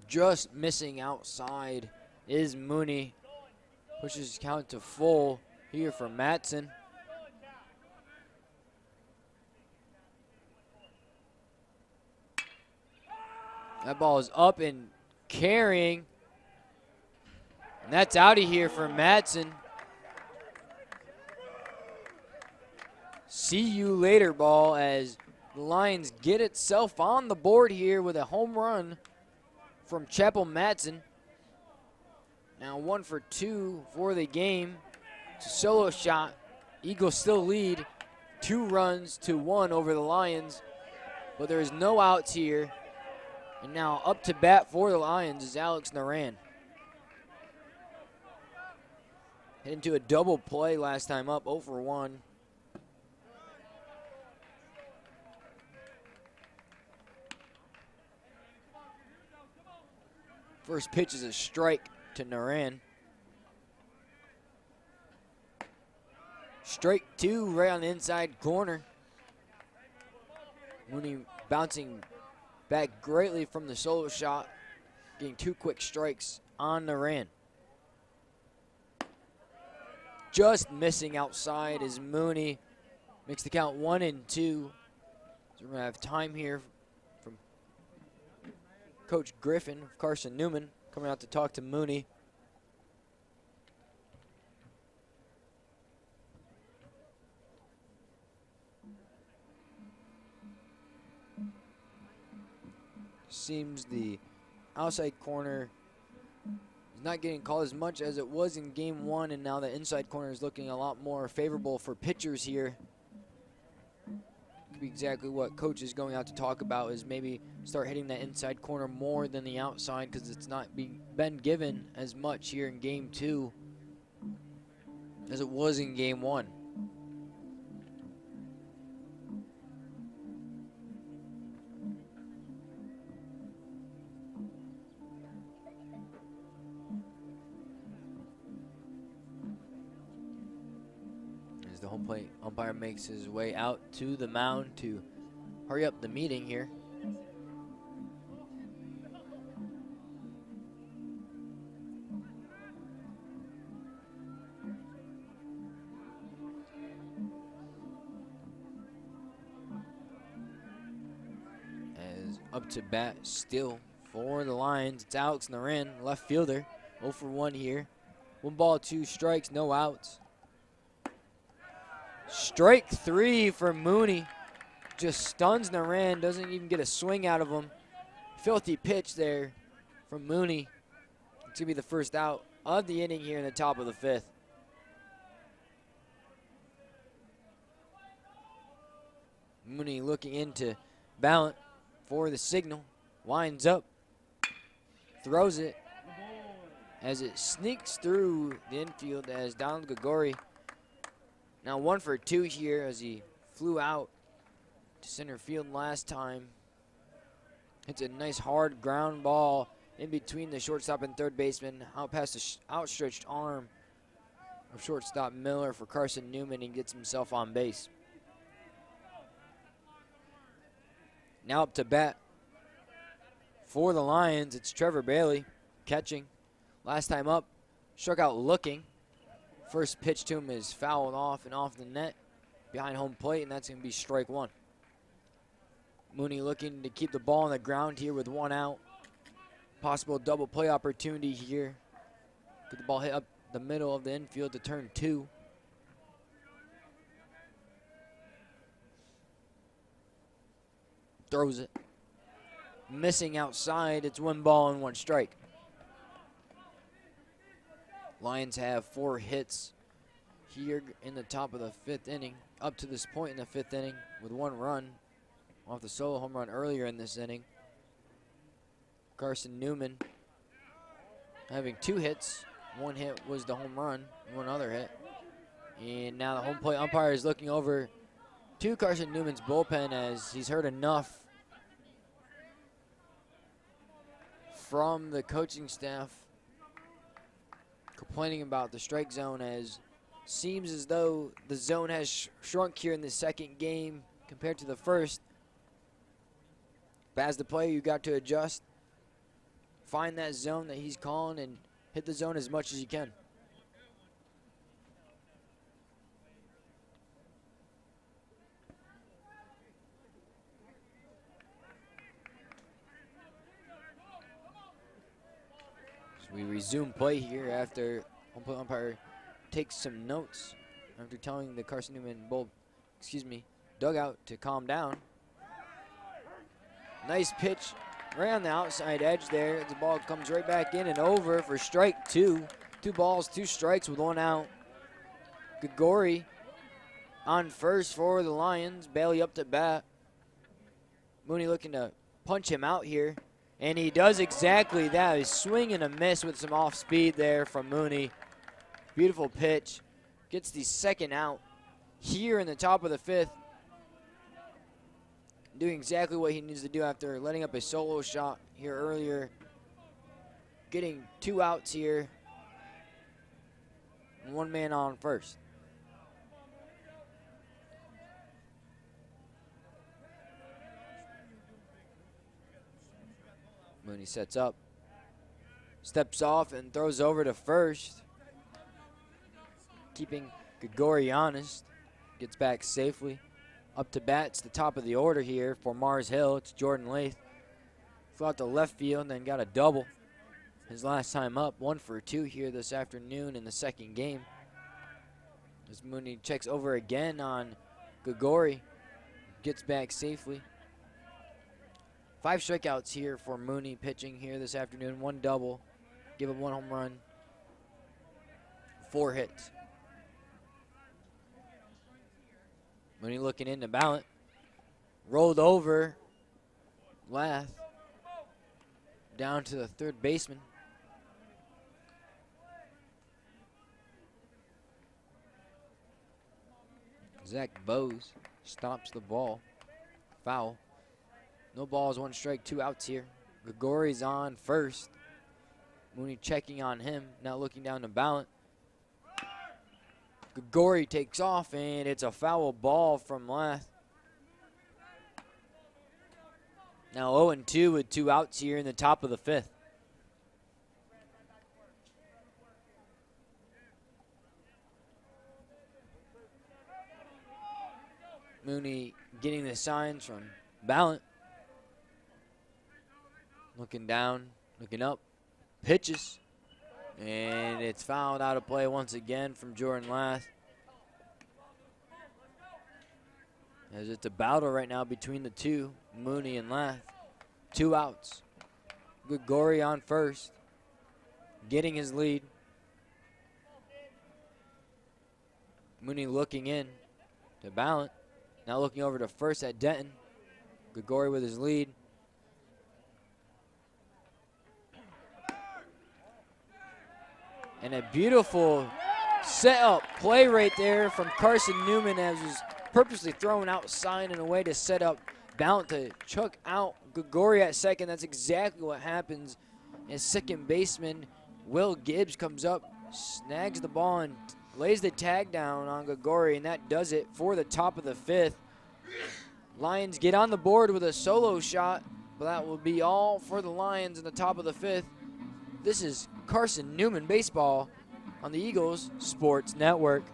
A: Just missing outside is Mooney. Pushes his count to full here for Matson. That ball is up and carrying. And that's out of here for Matson. See you later ball as the Lions get itself on the board here with a home run from Chapel Matson. Now 1 for 2 for the game. It's a solo shot. Eagles still lead 2 runs to 1 over the Lions, but there is no outs here. And now up to bat for the Lions is Alex Naran. Hit into a double play last time up, 0 for 1. First pitch is a strike to Naran. Strike 2 right on the inside corner. Mooney bouncing back greatly from the solo shot, getting 2 quick strikes on Naran. Just missing outside is Mooney. Makes the count 1-2. So we're going to have time here from Coach Griffin of Carson-Newman coming out to talk to Mooney. Seems the outside corner is not getting called as much as it was in game 1, and now the inside corner is looking a lot more favorable for pitchers here. Could be exactly what Coach is going out to talk about, is maybe start hitting that inside corner more than the outside, because it's not been given as much here in game 2 as it was in game 1. The home plate umpire makes his way out to the mound to hurry up the meeting here. As up to bat still for the Lions, it's Alex Naran, left fielder, 0 for 1 here. 1 ball, 2 strikes, no outs. Strike 3 for Mooney. Just stuns Naran, doesn't even get a swing out of him. Filthy pitch there from Mooney. It's going to be the first out of the inning here in the top of the 5th. Mooney looking into Ballant for the signal. Winds up. Throws it as it sneaks through the infield as Donald Gregori. Now 1 for 2 here as he flew out to center field last time. It's a nice hard ground ball in between the shortstop and third baseman, out past the outstretched arm of shortstop Miller for Carson-Newman, and gets himself on base. Now up to bat for the Lions, it's Trevor Bailey catching. Last time up, struck out looking. First pitch to him is fouled off and off the net behind home plate, and that's going to be strike 1. Mooney looking to keep the ball on the ground here with 1 out. Possible double play opportunity here. Get the ball hit up the middle of the infield to turn 2. Throws it. Missing outside. It's 1 ball and 1 strike. Lions have 4 hits here in the top of the 5th inning. Up to this point in the 5th inning with 1 run off the solo home run earlier in this inning. Carson-Newman having 2 hits. 1 hit was the home run, 1 other hit. And now the home plate umpire is looking over to Carson-Newman's bullpen as he's heard enough from the coaching staff complaining about the strike zone, as seems as though the zone has shrunk here in the 2nd game compared to the 1st. But as the player, you got to adjust, find that zone that he's calling, and hit the zone as much as you can. So we resume play here after home plate umpire takes some notes after telling the Carson-Newman dugout to calm down. Nice pitch right on the outside edge there. The ball comes right back in and over for strike 2. 2 balls, 2 strikes with 1 out. Gregori on first for the Lions. Bailey up to bat. Mooney looking to punch him out here, and he does exactly that. He's swing and a miss with some off speed there from Mooney. Beautiful pitch. Gets the 2nd out here in the top of the 5th. Doing exactly what he needs to do after letting up a solo shot here earlier. Getting 2 outs here. And 1 man on first. Mooney sets up. Steps off and throws over to first. Keeping Gregori honest. Gets back safely. Up to bat, it's the top of the order here for Mars Hill. It's Jordan Lath. Flew out to left field and then got a double. His last time up, 1 for 2 here this afternoon in the 2nd game. As Mooney checks over again on Gregori. Gets back safely. 5 strikeouts here for Mooney pitching here this afternoon. 1 double. Give up 1 home run. 4 hits. Mooney looking into Ballant. Rolled over Lath down to the third baseman. Zach Bose stops the ball. Foul. No balls, 1 strike, 2 outs here. Gregori's on first. Mooney checking on him, now looking down to Ballant. Gregori takes off, and it's a foul ball from Lath. Now 0-2 with 2 outs here in the top of the 5th. Mooney getting the signs from Ballant. Looking down, looking up, pitches. And it's fouled out of play once again from Jordan Lath. As it's a battle right now between the 2, Mooney and Lath. 2 outs. Gregori on first, getting his lead. Mooney looking in to Ballant. Now looking over to first at Denton. Grigori with his lead. And a beautiful set-up play right there from Carson-Newman, as was purposely thrown outside in a way to set up Ballant to chuck out Grigori at second. That's exactly what happens. As second baseman Will Gibbs comes up, snags the ball, and lays the tag down on Grigori, and that does it for the top of the fifth. Lions get on the board with a solo shot, but that will be all for the Lions in the top of the fifth. This is Carson-Newman baseball on the Eagles Sports Network.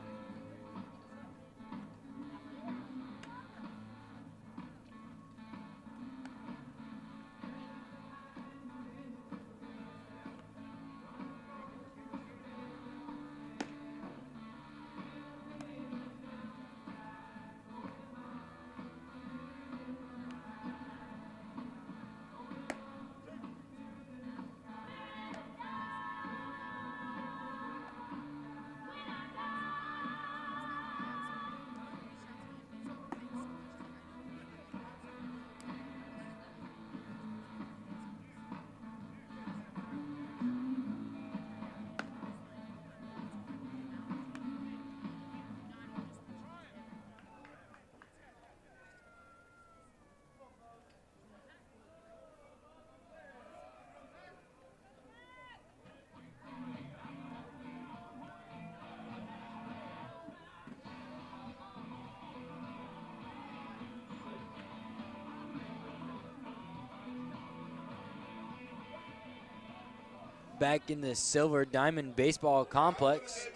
A: Back in the Silver Diamond Baseball Complex.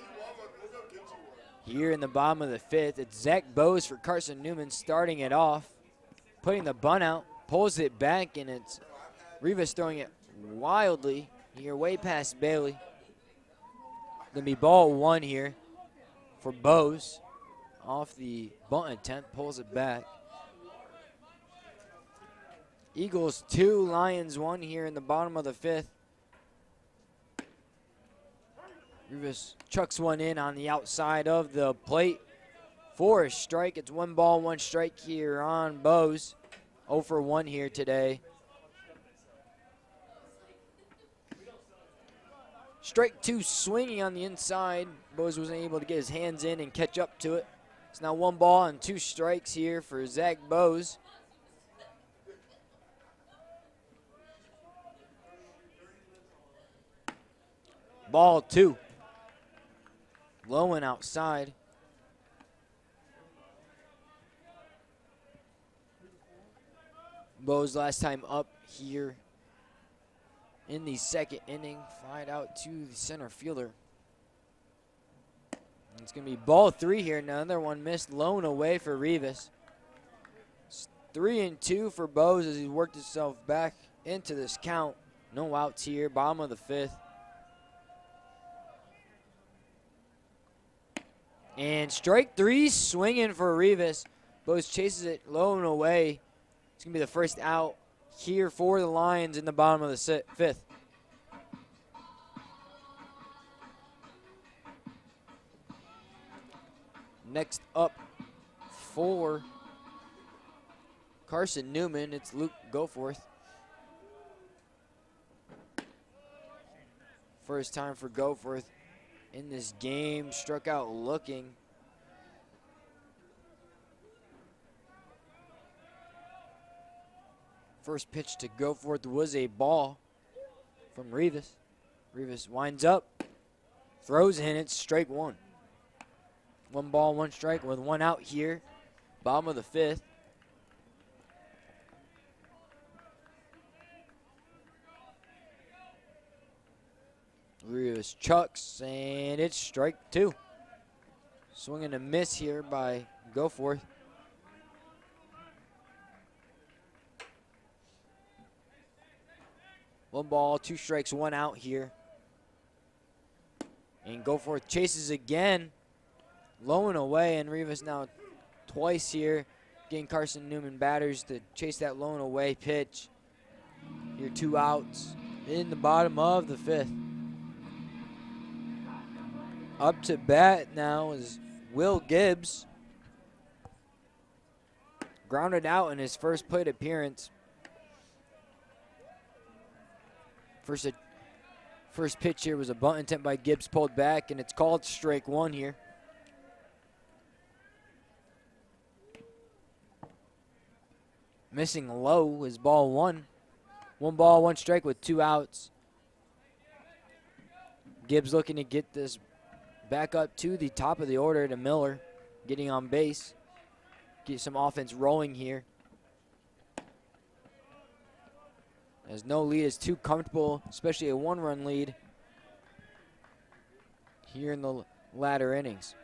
A: Here in the bottom of the fifth, it's Zach Bose for Carson-Newman starting it off. Putting the bunt out, pulls it back, and it's Rivas throwing it wildly here way past Bailey. Gonna be ball one here for Bose. Off the bunt attempt, pulls it back. Eagles 2, Lions 1 here in the bottom of the fifth. Rivas chucks one in on the outside of the plate for a strike. It's 1 ball, 1 strike here on Bose. 0 for 1 here today. Strike 2 swinging on the inside. Bose wasn't able to get his hands in and catch up to it. It's now 1 ball and 2 strikes here for Zach Bose. Ball 2. Low and outside. Bose last time up here in the second inning. Flied out to the center fielder. It's going to be ball 3 here. Another one missed, low and away for Rivas. It's 3-2 for Bose as he worked himself back into this count. No outs here, bottom of the fifth. And strike 3 swinging for Rivas. Bose chases it low and away. It's going to be the first out here for the Lions in the bottom of the fifth. Next up for Carson-Newman, it's Luke Goforth. First time for Goforth in this game, struck out looking. First pitch to Goforth was a ball from Rivas. Rivas winds up, throws in, it's strike 1. 1 ball, 1 strike with 1 out here, bottom of the fifth. Rivas chucks, and it's strike 2. Swing and a miss here by Goforth. One ball, 2 strikes, 1 out here. And Goforth chases again, low and away, and Rivas now twice here, getting Carson-Newman batters to chase that low and away pitch. Here 2 outs in the bottom of the fifth. Up to bat now is Will Gibbs. Grounded out in his first plate appearance. First pitch here was a bunt attempt by Gibbs, pulled back, and it's called strike one here. Missing low is ball one. 1 ball, 1 strike with 2 outs. Gibbs looking to get this back up to the top of the order to Miller, getting on base. Get some offense rolling here. As no lead is too comfortable, especially a 1-run lead here in the latter innings.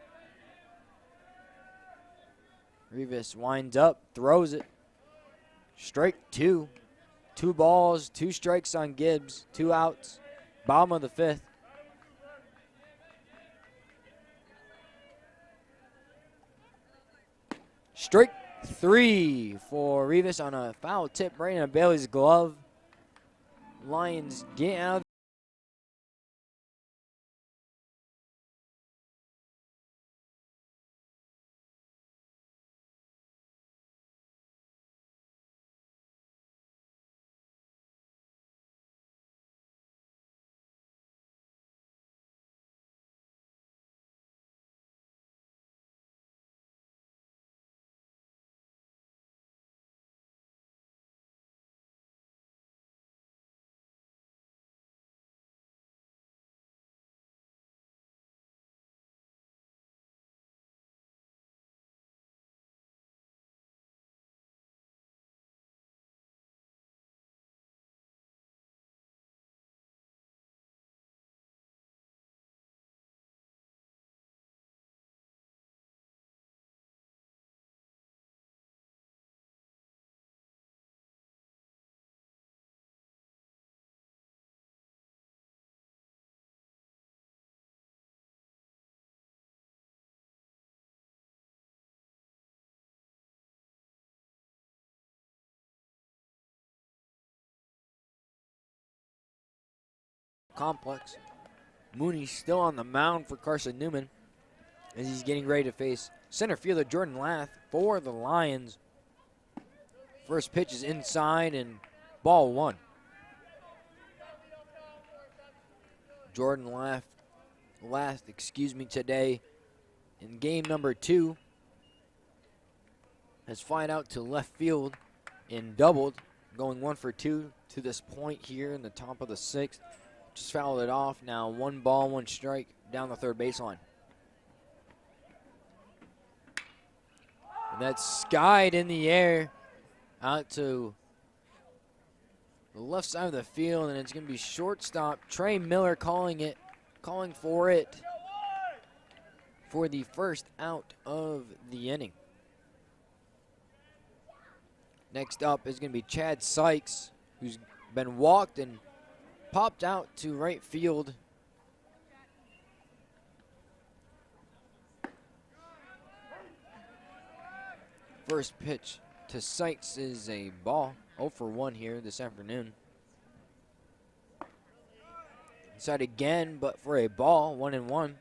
A: Rivas winds up, throws it. Strike 2. 2 balls, 2 strikes on Gibbs, 2 outs. Bottom of the 5th. Strike 3 for Rivas on a foul tip right in Bailey's glove. Lions get out of complex. Mooney still on the mound for Carson-Newman as he's getting ready to face center fielder Jordan Lath for the Lions. First pitch is inside and ball 1. Jordan Lath, today in game number 2 has flied out to left field and doubled, going 1 for 2 to this point here in the top of the 6th. Just fouled it off. Now 1 ball, 1 strike down the third baseline. And that's skied in the air out to the left side of the field, and it's going to be shortstop Trey Miller calling for it for the first out of the inning. Next up is going to be Chad Sykes, who's been walked and popped out to right field. First pitch to Sykes is a ball. 0 for 1 here this afternoon. Inside again, but for a ball. 1-1.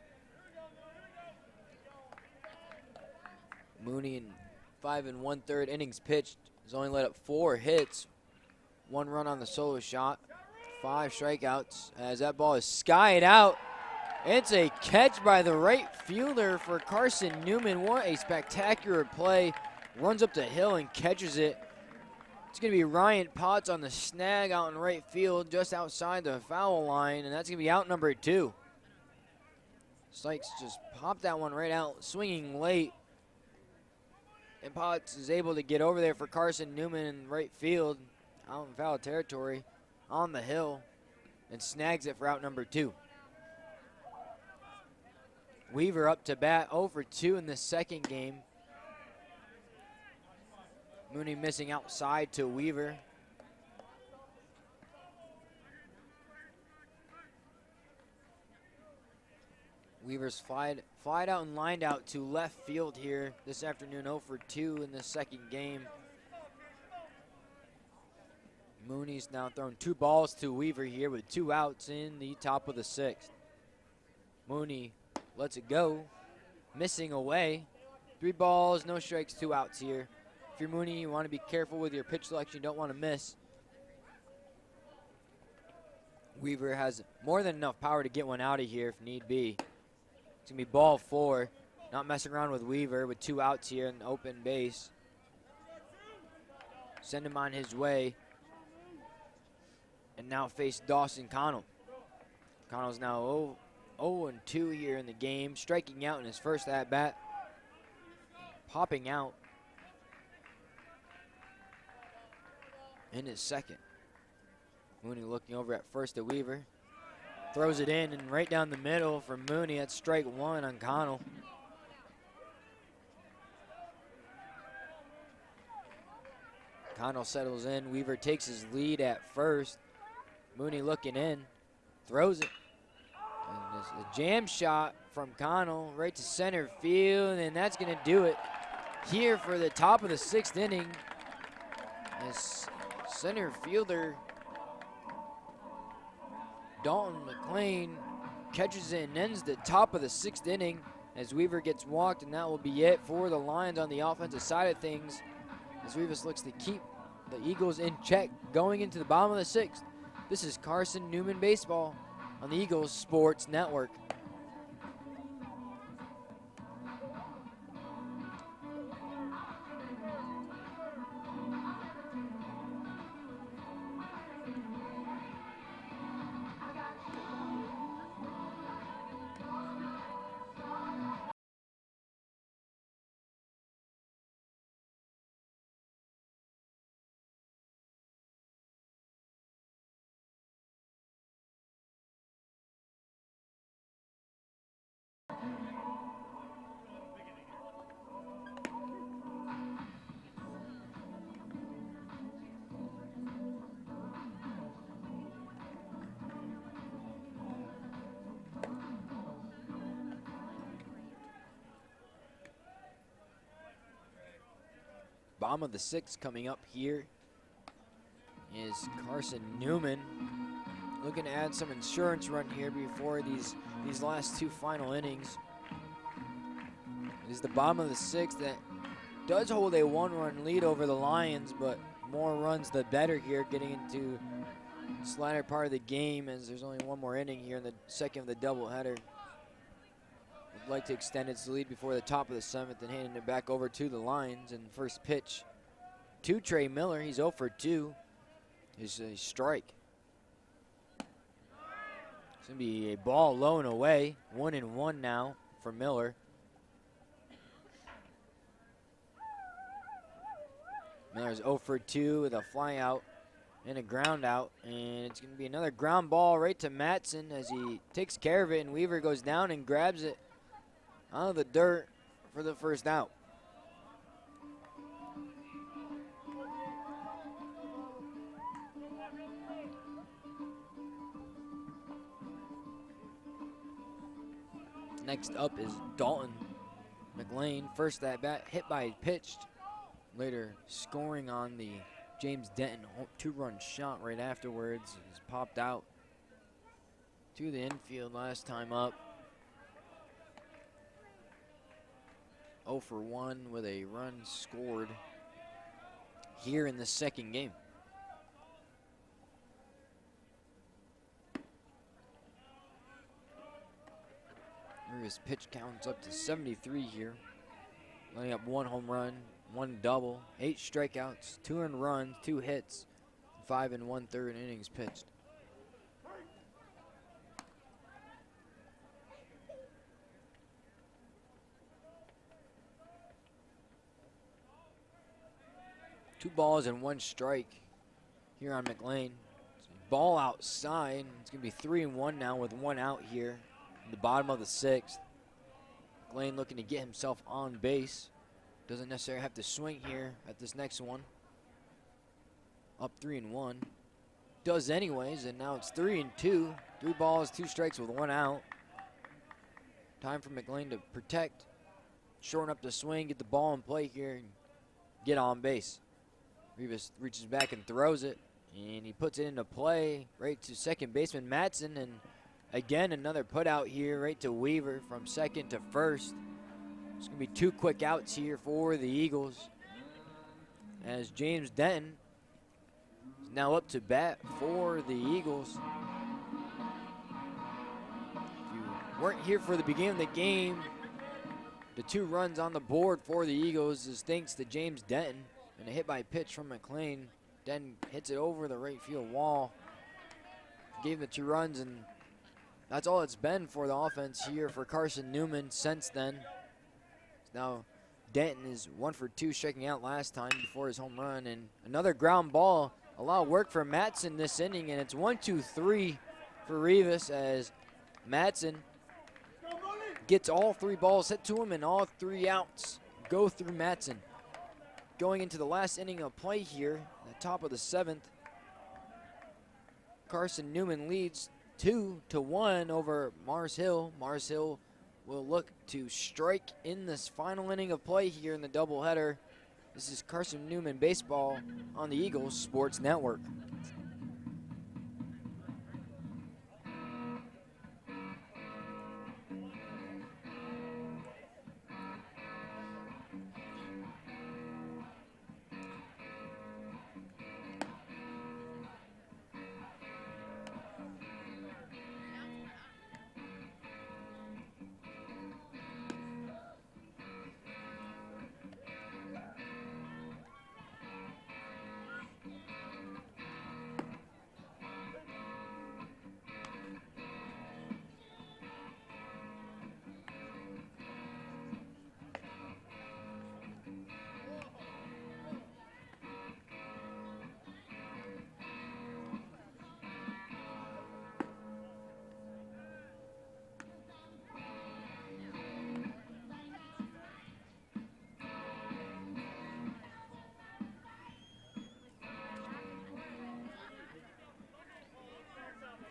A: Mooney in 5 1/3 innings pitched has only let up 4 hits. 1 run on the solo shot. 5 strikeouts as that ball is skied out. It's a catch by the right fielder for Carson-Newman. What a spectacular play. Runs up the hill and catches it. It's going to be Ryan Potts on the snag out in right field just outside the foul line, and that's going to be out number 2. Sykes just popped that one right out, swinging late. And Potts is able to get over there for Carson-Newman in right field, out in foul territory, on the hill, and snags it for out number 2. Weaver up to bat, 0 for 2 in the second game. Mooney missing outside to Weaver. Weaver's flied out and lined out to left field here this afternoon, 0 for 2 in the second game. Mooney's now thrown 2 balls to Weaver here with 2 outs in the top of the 6th. Mooney lets it go. missing away. 3 balls, no strikes, 2 outs here. If you're Mooney, you want to be careful with your pitch selection. You don't want to miss. Weaver has more than enough power to get one out of here if need be. It's going to be ball 4. Not messing around with Weaver with 2 outs here in the open base. Send him on his way. And now face Dawson Connell. Connell's now 0-2 here in the game, striking out in his first at-bat. Popping out in his second. Mooney looking over at first at Weaver. Throws it in and right down the middle for Mooney. That's strike 1 on Connell. Connell settles in. Weaver takes his lead at first. Mooney looking in. Throws it. And this a jam shot from Connell right to center field, and that's going to do it here for the top of the 6th inning. As center fielder Dalton McLean catches it and ends the top of the 6th inning as Weaver gets walked, and that will be it for the Lions on the offensive side of things as Rivas looks to keep the Eagles in check going into the bottom of the 6th. This is Carson-Newman Baseball on the Eagles Sports Network. Bottom of the 6th coming up here is Carson-Newman. Looking to add some insurance run here before these last 2 final innings. It is the bottom of the 6th that does hold a 1-run lead over the Lions, but more runs the better here, getting into this latter part of the game as there's only 1 more inning here in the second of the doubleheader. Would like to extend its lead before the top of the 7th and handing it back over to the Lions. And first pitch to Trey Miller. He's 0 for 2. Is a strike. It's going to be a ball low and away. 1-1 now for Miller. Miller's 0 for 2 with a fly out and a ground out. And it's going to be another ground ball right to Matson as he takes care of it. And Weaver goes down and grabs it out of the dirt for the first out. Next up is Dalton McLean. First at bat, hit by pitched. Later scoring on the James Denton 2-run shot right afterwards. He's popped out to the infield last time up. 0 for 1 with a run scored here in the second game. His pitch counts up to 73 here. Letting up 1 home run, 1 double, 8 strikeouts, 2 earned runs, 2 hits, 5 1/3 innings pitched. Two balls and 1 strike here on McLean. Ball outside. It's going to be 3-1 now with 1 out here in the bottom of the 6th. McLean looking to get himself on base. Doesn't necessarily have to swing here at this next one. Up 3-1. Does anyways, and now it's 3-2. 3 balls, 2 strikes with 1 out. Time for McLean to protect, shorten up the swing, get the ball in play here, and get on base. Rivas reaches back and throws it, and he puts it into play right to second baseman Matson, and again another put out here right to Weaver from second to first. It's going to be 2 quick outs here for the Eagles, as James Denton is now up to bat for the Eagles. If you weren't here for the beginning of the game, the 2 runs on the board for the Eagles is thanks to James Denton, and a hit by pitch from McLean. Denton hits it over the right field wall. Gave the 2 runs, and that's all it's been for the offense here for Carson-Newman since then. Now Denton is 1 for 2, striking out last time before his home run, and another ground ball. A lot of work for Matson this inning, and it's 1-2-3 for Rivas as Matson gets all 3 balls hit to him, and all 3 outs go through Matson. Going into the last inning of play here, the top of the 7th, Carson-Newman leads 2-1 over Mars Hill. Mars Hill will look to strike in this final inning of play here in the doubleheader. This is Carson-Newman baseball on the Eagles Sports Network.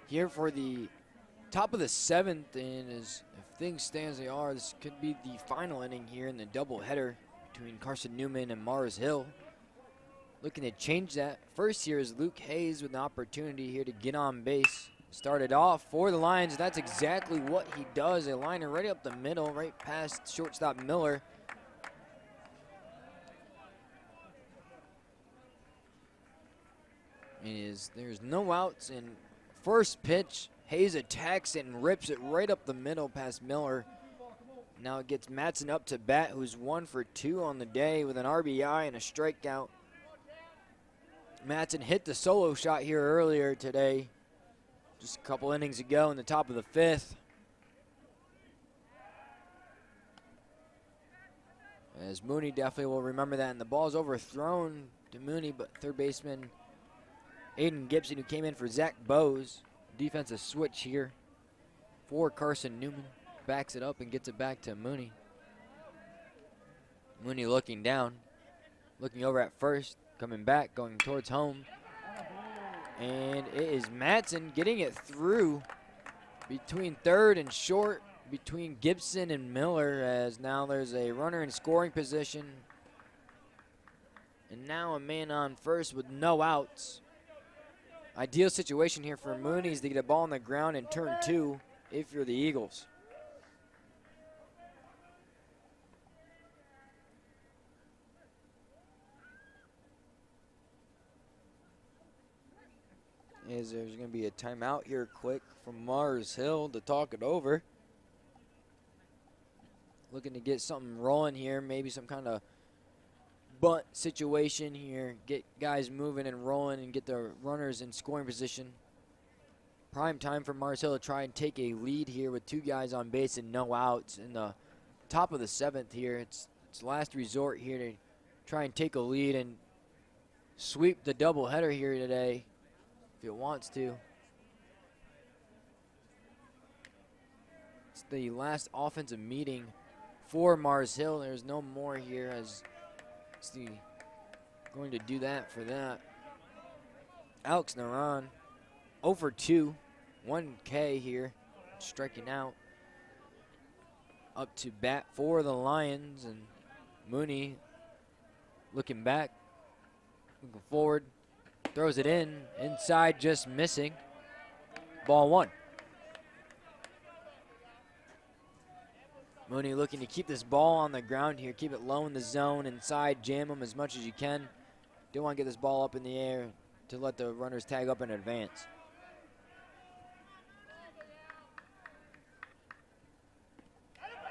A: Here for the top of the 7th, and as if things stay as they are, this could be the final inning here in the doubleheader between Carson-Newman and Mars Hill. Looking to change that. First here is Luke Hayes with an opportunity here to get on base. Started off for the Lions. That's exactly what he does. A liner right up the middle, right past shortstop Miller. There's no outs, and first pitch, Hayes attacks it and rips it right up the middle past Miller. Now it gets Matson up to bat, who's 1 for 2 on the day with an RBI and a strikeout. Matson hit the solo shot here earlier today, just a couple innings ago in the top of the 5th. As Mooney definitely will remember that, and the ball's overthrown to Mooney, but third baseman Aiden Gibson, who came in for Zach Bowes. Defensive switch here for Carson-Newman. Backs it up and gets it back to Mooney. Mooney looking down, looking over at first, coming back, going towards home. And it is Matson getting it through between third and short, between Gibson and Miller, as now there's a runner in scoring position. And now a man on first with no outs. Ideal situation here for Mooney is to get a ball on the ground in turn 2 if you're the Eagles. There's going to be a timeout here quick from Mars Hill to talk it over. Looking to get something rolling here, maybe some kind of bunt situation here, get guys moving and rolling and get the runners in scoring position. Prime time for Mars Hill to try and take a lead here with 2 guys on base and no outs in the top of the 7th here. It's last resort here to try and take a lead and sweep the doubleheader here today if it wants to. It's the last offensive meeting for Mars Hill. There's no more here as it's going to do that for that. Alex Naran, 0 for 2, 1 K here, striking out. Up to bat for the Lions, and Mooney looking back, looking forward, throws it in, inside, just missing. Ball 1. Mooney looking to keep this ball on the ground here, keep it low in the zone, inside, jam them as much as you can. Don't want to get this ball up in the air to let the runners tag up in advance.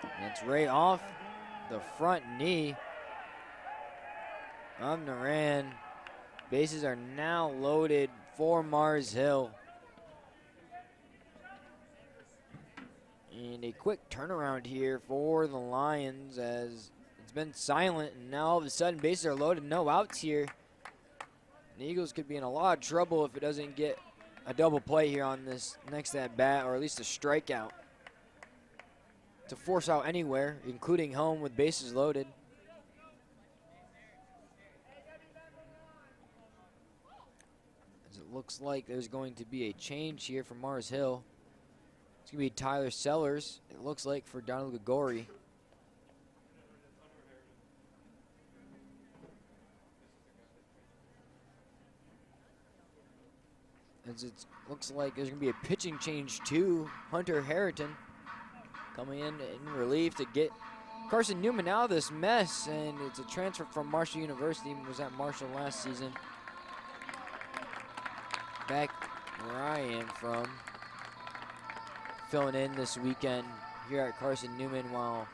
A: And it's right off the front knee of Naran. Bases are now loaded for Mars Hill. And a quick turnaround here for the Lions as it's been silent, and now all of a sudden bases are loaded, no outs here. The Eagles could be in a lot of trouble if it doesn't get a double play here on this next at bat, or at least a strikeout to force out anywhere, including home with bases loaded. As it looks like there's going to be a change here for Mars Hill. It's going to be Tyler Sellers, it looks like, for Donald Gregori. As it looks like there's going to be a pitching change to Hunter Harrington coming in relief to get Carson-Newman out of this mess, and it's a transfer from Marshall University. He was at Marshall last season. Back where I am from, filling in this weekend here at Carson-Newman while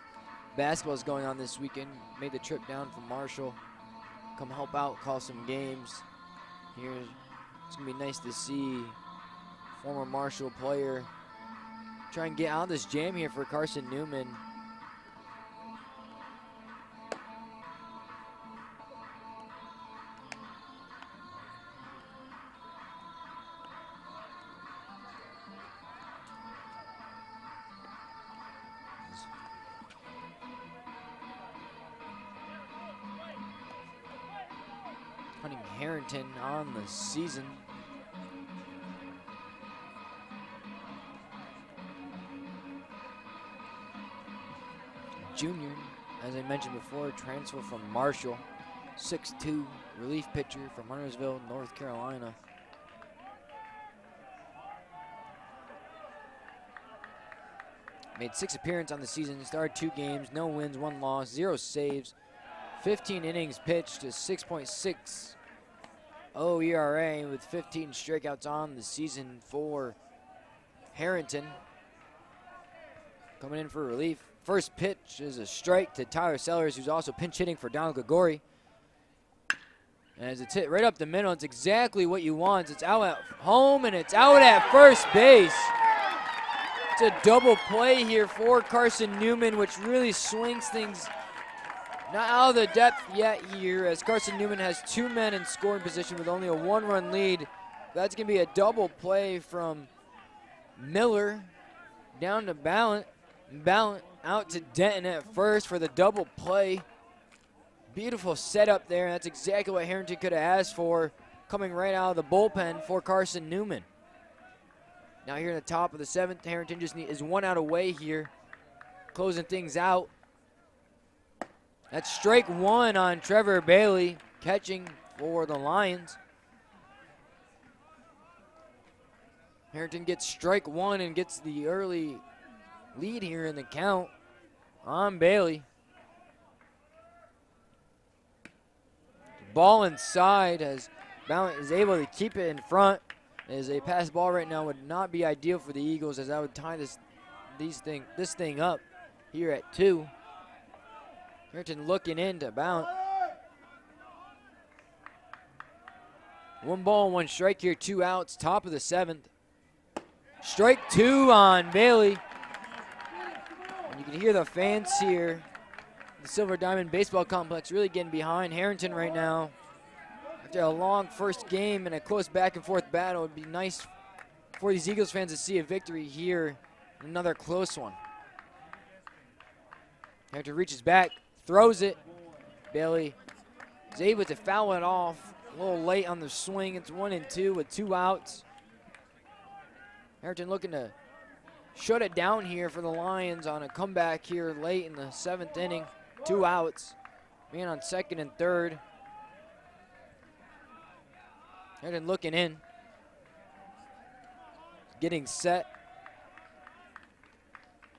A: basketball is going on this weekend. Made the trip down from Marshall, come help out, call some games. Here, it's gonna be nice to see former Marshall player try and get out of this jam here for Carson-Newman. Hunting Harrington on the season. Junior, as I mentioned before, transfer from Marshall. 6'2", relief pitcher from Huntersville, North Carolina. Made 6 appearances on the season, started 2 games, no wins, 1 loss, 0 saves. 15 innings pitched to 6.60 ERA with 15 strikeouts on the season for Harrington. Coming in for relief. First pitch is a strike to Tyler Sellers, who's also pinch hitting for Donald Gregori. And as it's hit right up the middle, it's exactly what you want. It's out at home and it's out at first base. It's a double play here for Carson-Newman, which really swings things not out of the depth yet here, as Carson-Newman has 2 men in scoring position with only a 1-run lead. That's going to be a double play from Miller down to Ballant. Ballant out to Denton at first for the double play. Beautiful setup there. That's exactly what Harrington could have asked for, coming right out of the bullpen for Carson-Newman. Now here in the top of the 7th, Harrington just is 1 out away here, closing things out. That's strike 1 on Trevor Bailey, catching for the Lions. Harrington gets strike 1 and gets the early lead here in the count on Bailey. Ball inside as Ballant is able to keep it in front. As a pass ball right now would not be ideal for the Eagles, as that would tie this thing up here at 2. Harrington looking into Ballant. 1 ball, 1 strike here, 2 outs, top of the 7th. Strike 2 on Bailey. And you can hear the fans here, the Silver Diamond Baseball Complex, really getting behind Harrington right now. After a long first game and a close back and forth battle, it would be nice for these Eagles fans to see a victory here. Another close one. Harrington reaches back, throws it. Bailey is able to foul it off. A little late on the swing. It's 1-2 with 2 outs. Harrington looking to shut it down here for the Lions on a comeback here late in the 7th inning. 2 outs. Man on 2nd and 3rd. Harrington looking in. Getting set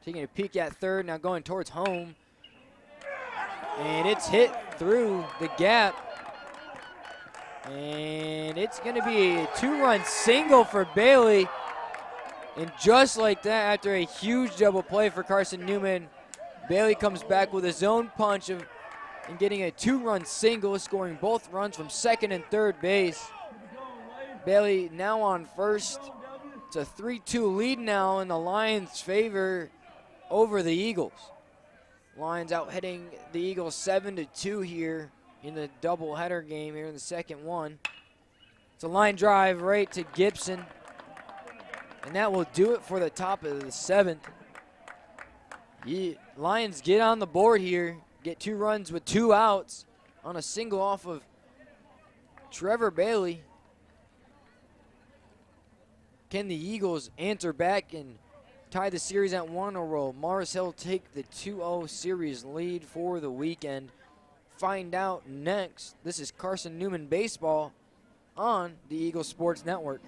A: taking a peek at third, now going towards home. And it's hit through the gap. And it's going to be a 2-run single for Bailey. And just like that, after a huge double play for Carson-Newman, Bailey comes back with his own punch and getting a 2-run single, scoring both runs from second and third base. Bailey now on first. It's a 3-2 lead now in the Lions' favor over the Eagles. Lions out hitting the Eagles 7-2 here in the doubleheader game here in the second one. It's a line drive right to Gibson. And that will do it for the top of the seventh. Lions get on the board here, get 2 runs with 2 outs on a single off of Trevor Bailey. Can the Eagles answer back and tie the series at 1 in a row? Mars Hill take the 2-0 series lead for the weekend. Find out next. This is Carson-Newman Baseball on the Eagles Sports Network.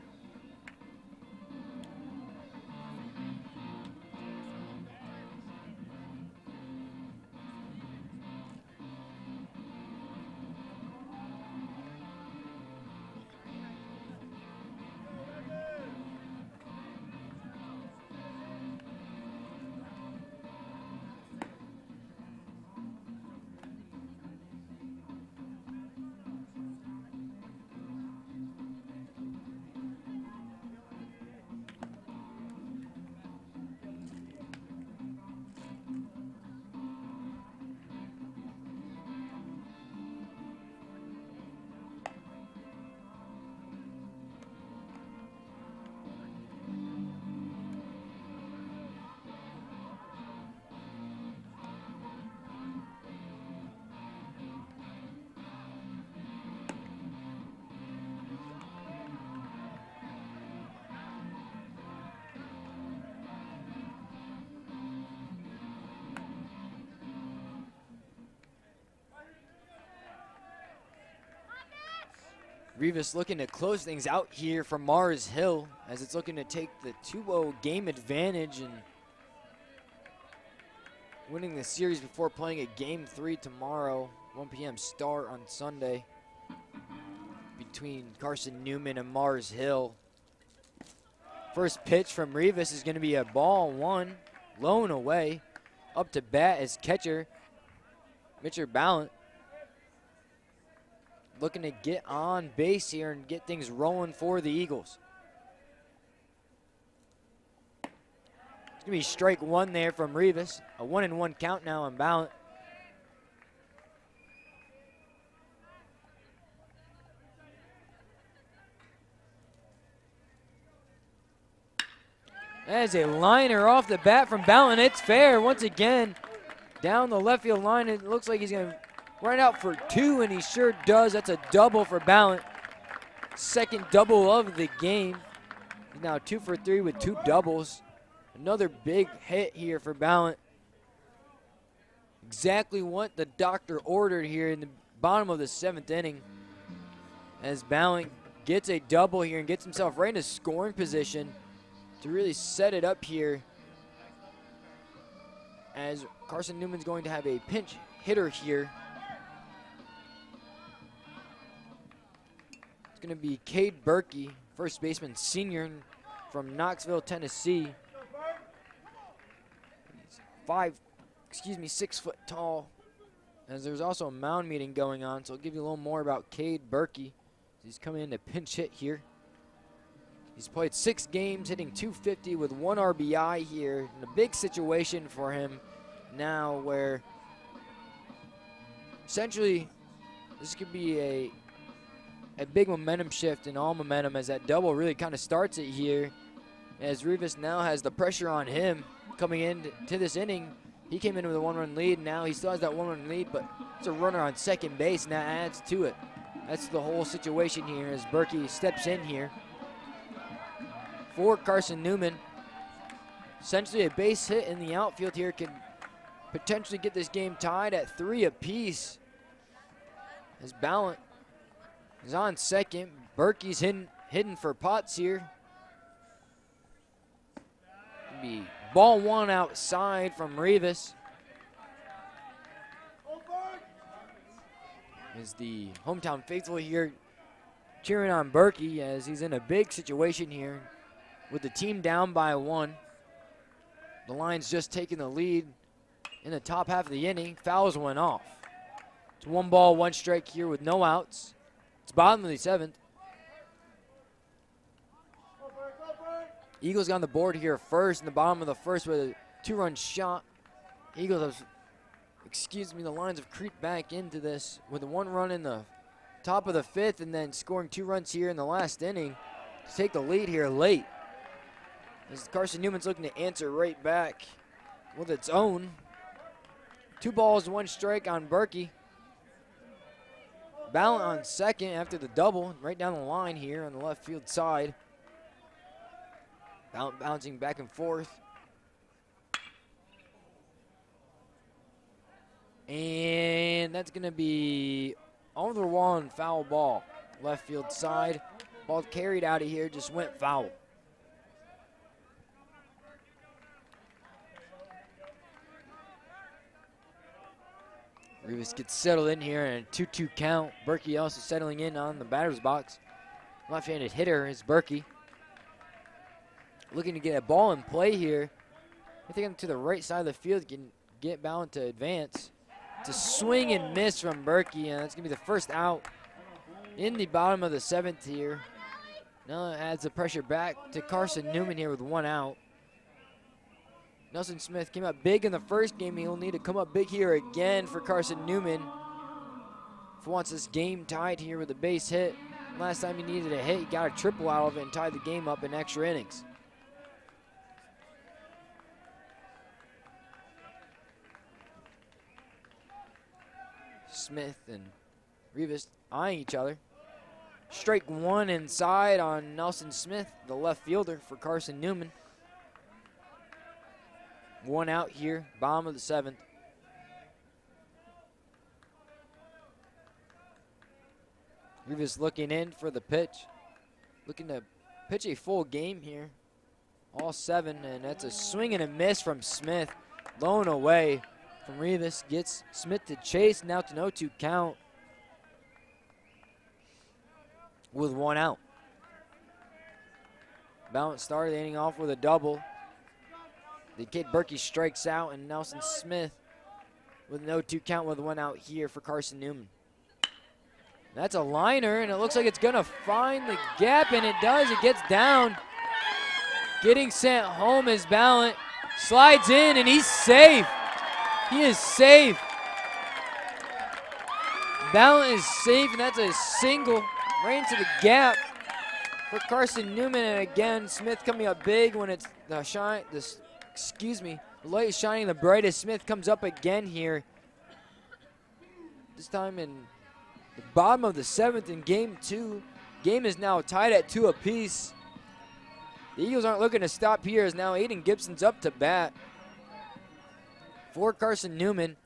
A: Rivas looking to close things out here from Mars Hill as it's looking to take the 2-0 game advantage and winning the series before playing a Game 3 tomorrow, 1 p.m. start on Sunday between Carson-Newman and Mars Hill. First pitch from Rivas is going to be a ball 1, low and away. Up to bat is catcher Mitcher Ballant. Looking to get on base here and get things rolling for the Eagles. It's going to be strike 1 there from Rivas. A 1-1 count now on Ballant. That is a liner off the bat from Ballant. It's fair once again. Down the left field line, it looks like he's going to run out for 2, and he sure does. That's a double for Ballant. Second double of the game. He's now 2 for 3 with 2 doubles. Another big hit here for Ballant. Exactly what the doctor ordered here in the bottom of the 7th inning. As Ballant gets a double here and gets himself right into scoring position to really set it up here. As Carson-Newman's going to have a pinch hitter here. It's going to be Cade Berkey, first baseman senior from Knoxville, Tennessee. He's 6 foot tall. As there's also a mound meeting going on, so I'll give you a little more about Cade Berkey. He's coming in to pinch hit here. He's played 6 games, hitting .250 with 1 RBI here. In a big situation for him now where essentially this could be a big momentum shift in all momentum as that double really kind of starts it here. As Rivas now has the pressure on him coming into this inning. He came in with a 1-run lead. Now he still has that 1-run lead, but it's a runner on second base, and that adds to it. That's the whole situation here as Berkey steps in here for Carson-Newman. Essentially a base hit in the outfield here can potentially get this game tied at 3 apiece. As Ballant is on second. Berkey's hidden for Potts here. It'll be Ball one outside from Rivas. Is the hometown faithful here cheering on Berkey as he's in a big situation here with the team down by 1. The Lions just taking the lead in the top half of the inning. Fouls went off. It's 1 ball, 1 strike here with no outs. It's bottom of the 7th. Eagles got on the board here first in the bottom of the 1st with a 2-run shot. Eagles have, the Lions have creeped back into this with a 1 run in the top of the 5th and then scoring 2 runs here in the last inning to take the lead here late. As Carson-Newman's looking to answer right back with its own. 2 balls, 1 strike on Berkey. Ballant on second after the double, right down the line here on the left field side. Ballant bouncing back and forth. And that's going to be over the wall and foul ball. Left field side. Ball carried out of here, just went foul. Rivas gets settled in here in a 2-2 count. Berkey also settling in on the batter's box. Left-handed hitter is Berkey. Looking to get a ball in play here. I think I'm to the right side of the field, can get Ballant to advance. It's a swing and miss from Berkey, and that's going to be the first out in the bottom of the 7th here. Now it adds the pressure back to Carson-Newman here with 1 out. Nelson Smith came up big in the first game. He'll need to come up big here again for Carson-Newman. If he wants this game tied here with a base hit. Last time he needed a hit, he got a triple out of it and tied the game up in extra innings. Smith and Rivas eyeing each other. Strike 1 inside on Nelson Smith, the left fielder for Carson-Newman. 1 out here, bottom of the 7th. Rivas looking in for the pitch. Looking to pitch a full game here. All 7, and that's a swing and a miss from Smith. Blown away from Rivas. Gets Smith to chase, now to 0-2 count. With 1 out. Ballant started the inning off with a double. The kid Berkey strikes out, and Nelson Smith with no 2 count with 1 out here for Carson-Newman. That's a liner, and it looks like it's going to find the gap, and it does. It gets down. Getting sent home is Ballant. Slides in, and he's safe. He is safe. Ballant is safe, and that's a single right into the gap for Carson-Newman. And again, Smith coming up big when it's the light is shining the brightest. Smith comes up again here. This time in the bottom of the 7th in game 2. Game is now tied at 2 apiece. The Eagles aren't looking to stop here as now Aiden Gibson's up to bat for Carson-Newman.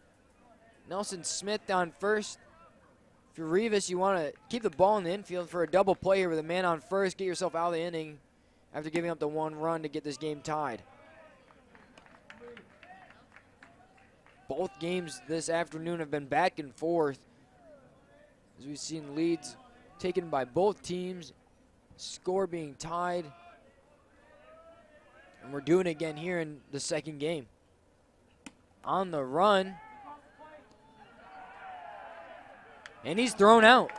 A: Nelson Smith on first. If you're Rivas, you want to keep the ball in the infield for a double play here with a man on first. Get yourself out of the inning after giving up the 1 run to get this game tied. Both games this afternoon have been back and forth as we've seen leads taken by both teams, score being tied. And we're doing it again here in the 2nd game. On the run. And he's thrown out.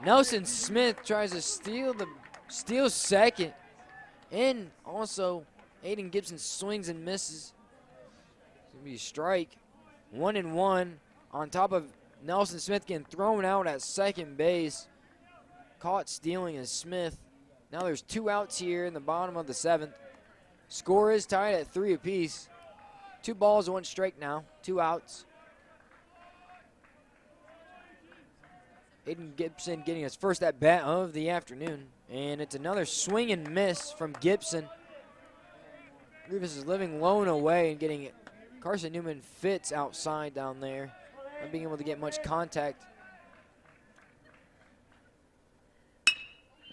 A: Nelson Smith tries to steal second. And also Aiden Gibson swings and misses. It's going to be a strike. 1-1 on top of Nelson Smith getting thrown out at second base. Caught stealing is Smith. Now there's 2 outs here in the bottom of the 7th. Score is tied at 3 apiece. 2 balls, 1 strike now. 2 outs. Aiden Gibson getting his first at bat of the afternoon. And it's another swing and miss from Gibson. Rivas is living low and away and getting it. Carson-Newman fits outside down there. Not being able to get much contact.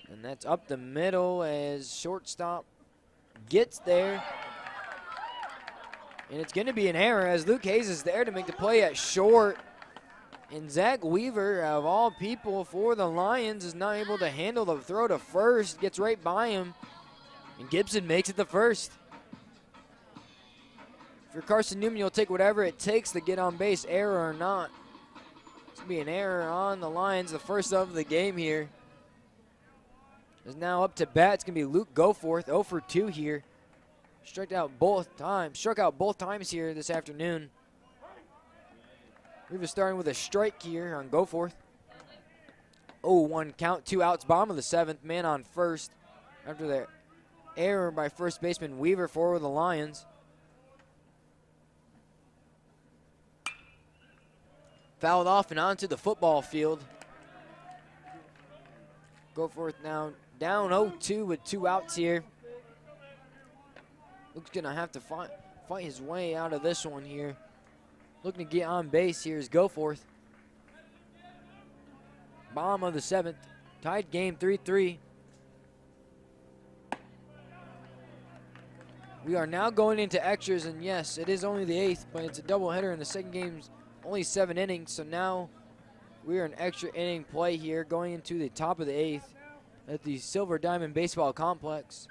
A: And that's up the middle as shortstop gets there. And it's going to be an error as Luke Hayes is there to make the play at short. And Zach Weaver, of all people for the Lions, is not able to handle the throw to first. Gets right by him. And Gibson makes it the first. If you're Carson-Newman, you'll take whatever it takes to get on base, error or not. It's going to be an error on the Lions, the first of the game here. Is now up to bat. It's going to be Luke Goforth, 0 for 2 here. Struck out both times here this afternoon. We've been starting with a strike here on Goforth. 0-1 count, 2 outs, bottom of the 7th, man on first. After the error by first baseman Weaver for the Lions. Fouled off and onto the football field. Goforth now down 0-2 with 2 outs here. Luke's gonna have to fight his way out of this one here. Looking to get on base here is Goforth. Bottom of the 7th. Tied game 3-3. We are now going into extras, and yes, it is only the 8th, but it's a doubleheader, and the second game's only 7 innings, so now we are in extra inning play here going into the top of the 8th at the Silver Diamond Baseball Complex.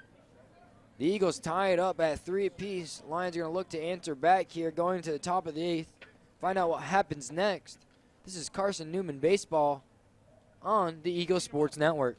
A: The Eagles tie it up at 3 apiece. Lions are going to look to answer back here going to the top of the 8th. Find out what happens next. This is Carson-Newman Baseball on the Eagle Sports Network.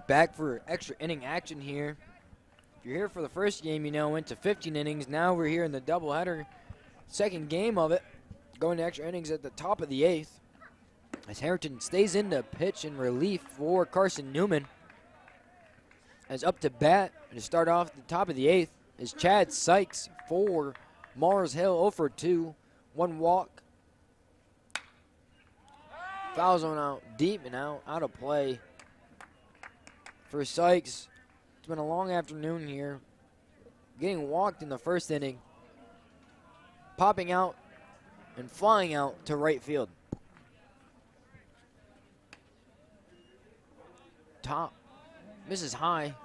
A: Back for extra inning action here. If you're here for the first game, you know, went to 15 innings. Now we're here in the doubleheader. Second game of it, going to extra innings at the top of the 8th. As Harrington stays in to pitch in relief for Carson-Newman. As up to bat to start off the top of the 8th is Chad Sykes for Mars Hill, 0 for 2. 1 walk. Foul zone out, deep and out of play. For Sykes, it's been a long afternoon here. Getting walked in the first inning. Popping out and flying out to right field. Top misses high.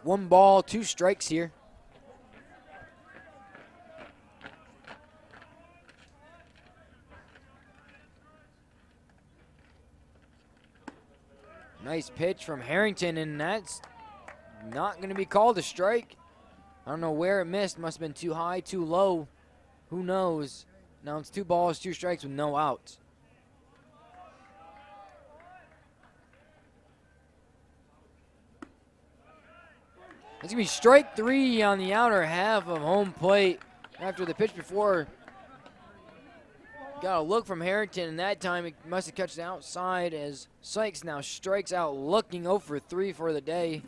A: 1 ball, 2 strikes here. Nice pitch from Harrington, and that's not going to be called a strike. I don't know where it missed. Must have been too high, too low. Who knows? Now it's 2 balls, 2 strikes with no outs. It's going to be strike 3 on the outer half of home plate after the pitch before. Got a look from Harrington, and that time it must have catched outside as Sykes now strikes out looking 0 for 3 for the day.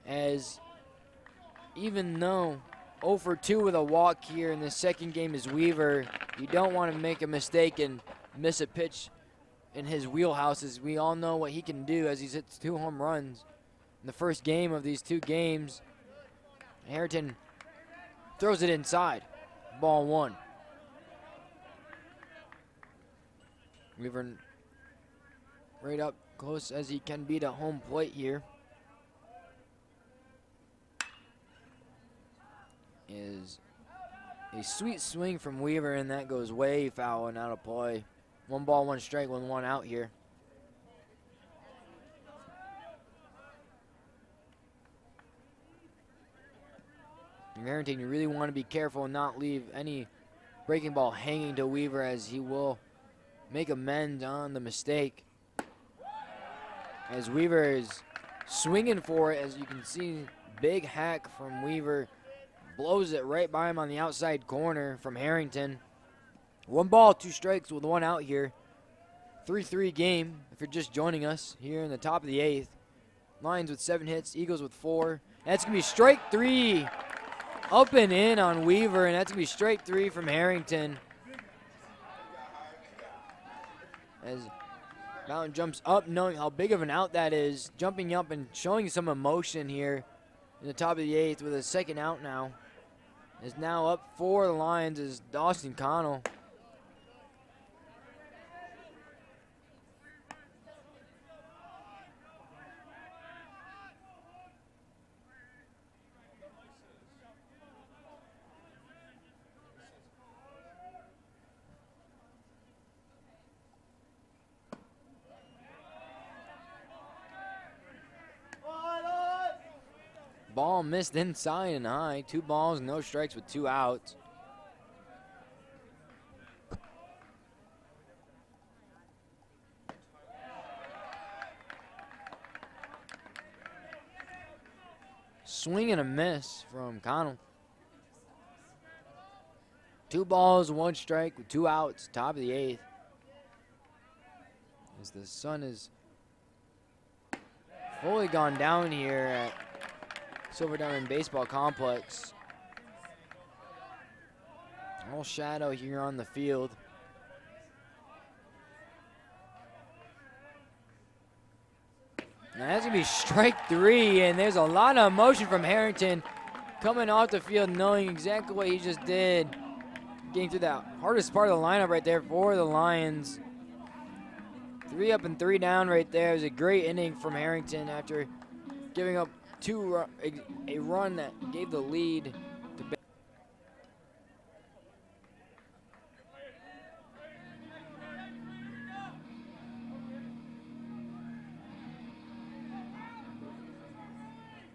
A: As even though 0 for 2 with a walk here in the second game is Weaver, you don't want to make a mistake and miss a pitch in his wheelhouse, as we all know what he can do as he's hit 2 home runs in the first game of these 2 games. Harrington throws it inside. Ball 1. Weaver right up close as he can be to home plate here. Is a sweet swing from Weaver, and that goes way foul and out of play. 1 ball, 1 strike with 1 out here. Harrington, you really want to be careful and not leave any breaking ball hanging to Weaver, as he will make amends on the mistake. As Weaver is swinging for it, as you can see, big hack from Weaver. Blows it right by him on the outside corner from Harrington. 1 ball, 2 strikes with 1 out here. 3-3 game if you're just joining us here in the top of the 8th. Lions with 7 hits, Eagles with 4. That's going to be strike 3 up and in on Weaver, and that's going to be strike 3 from Harrington. As Mountain jumps up, knowing how big of an out that is, jumping up and showing some emotion here in the top of the 8th with a second out now. Is now up for the Lions is Dawson Connell. Ball missed inside and high. 2 balls, no strikes with 2 outs. Swing and a miss from Connell. 2 balls, 1 strike with 2 outs, top of the 8th. As the sun is fully gone down here at Silver Diamond Baseball Complex. All shadow here on the field. Now that's gonna be strike 3, and there's a lot of emotion from Harrington coming off the field, knowing exactly what he just did. Getting through that hardest part of the lineup right there for the Lions. 3 up and 3 down right there. It was a great inning from Harrington after giving up a run that gave the lead to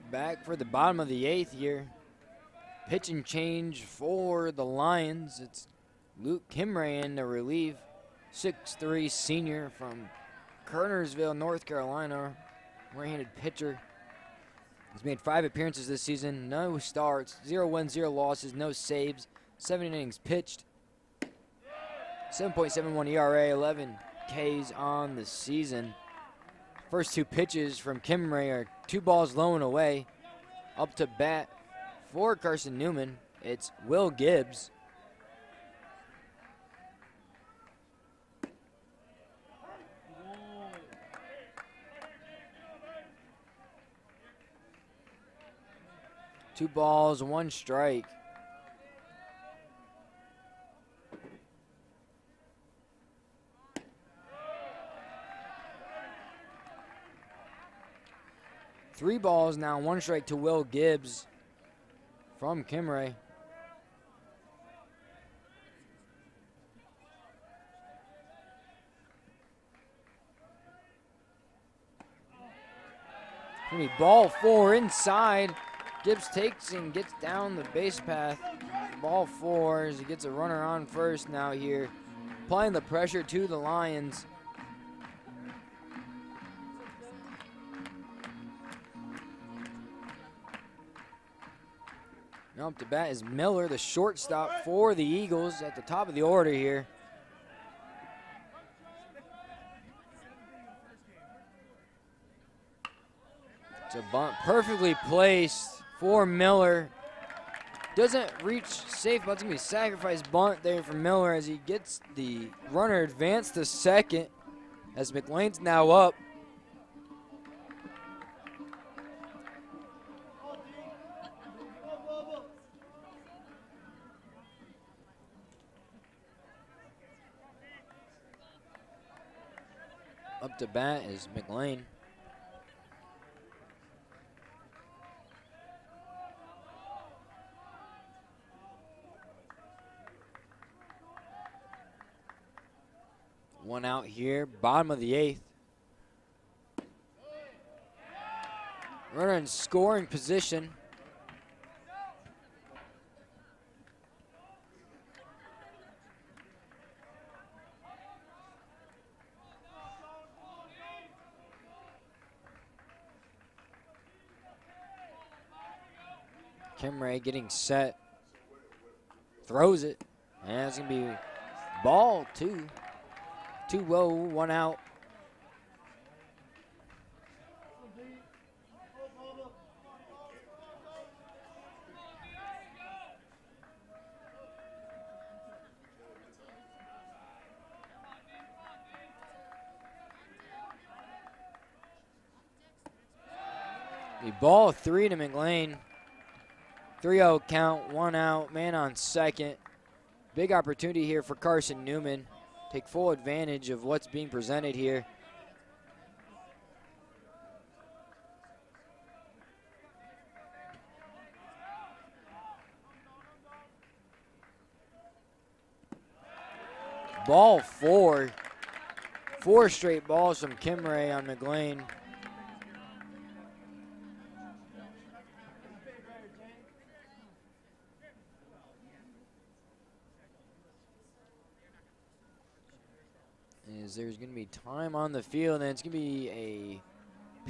A: back for the bottom of the 8th here. Pitch and change for the Lions. It's Luke Kimray in the relief. 6'3" senior from Kernersville, North Carolina. Right-handed pitcher. He's made 5 appearances this season, no starts, 0 wins, 0 losses, no saves, 7 innings pitched, 7.71 ERA, 11 Ks on the season. First 2 pitches from Kimray are 2 balls low and away. Up to bat for Carson-Newman, it's Will Gibbs. Two balls, 1 strike. Three balls now, 1 strike to Will Gibbs from Kimray. Gonna be ball 4 inside. Gibbs takes and gets down the base path. Ball 4 as he gets a runner on first now here. Applying the pressure to the Lions. Now up to bat is Miller, the shortstop for the Eagles at the top of the order here. It's a bunt perfectly placed for Miller. Doesn't reach safe, but it's going to be a sacrifice bunt there for Miller as he gets the runner advanced to second as McLean's now up. Up to bat is McLean. One out here, bottom of the 8th. Runner in scoring position. Kimray getting set. Throws it. And it's going to be ball 2. 2-0, 1 out. The ball 3 to McLean. 3-0 count, 1 out, man on second. Big opportunity here for Carson-Newman. Take full advantage of what's being presented here. Ball 4. 4 straight balls from Kimray on McLean. As there's going to be time on the field, and it's going to be a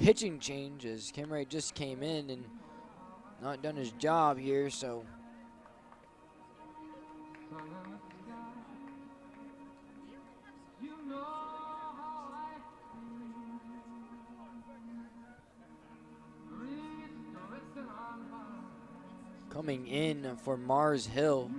A: pitching change as Kimray just came in and not done his job here, so. Coming in for Mars Hill.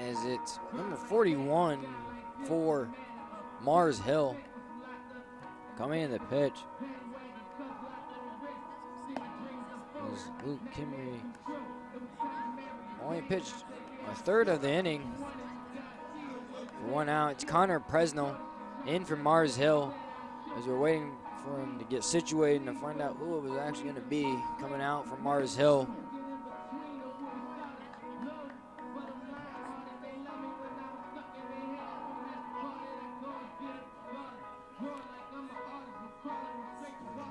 A: As it's number 41 for Mars Hill coming in the pitch. As Luke Kimray only pitched a third of the inning. 1 out. It's Connor Presnell in for Mars Hill as we're waiting for him to get situated and to find out who it was actually going to be coming out from Mars Hill.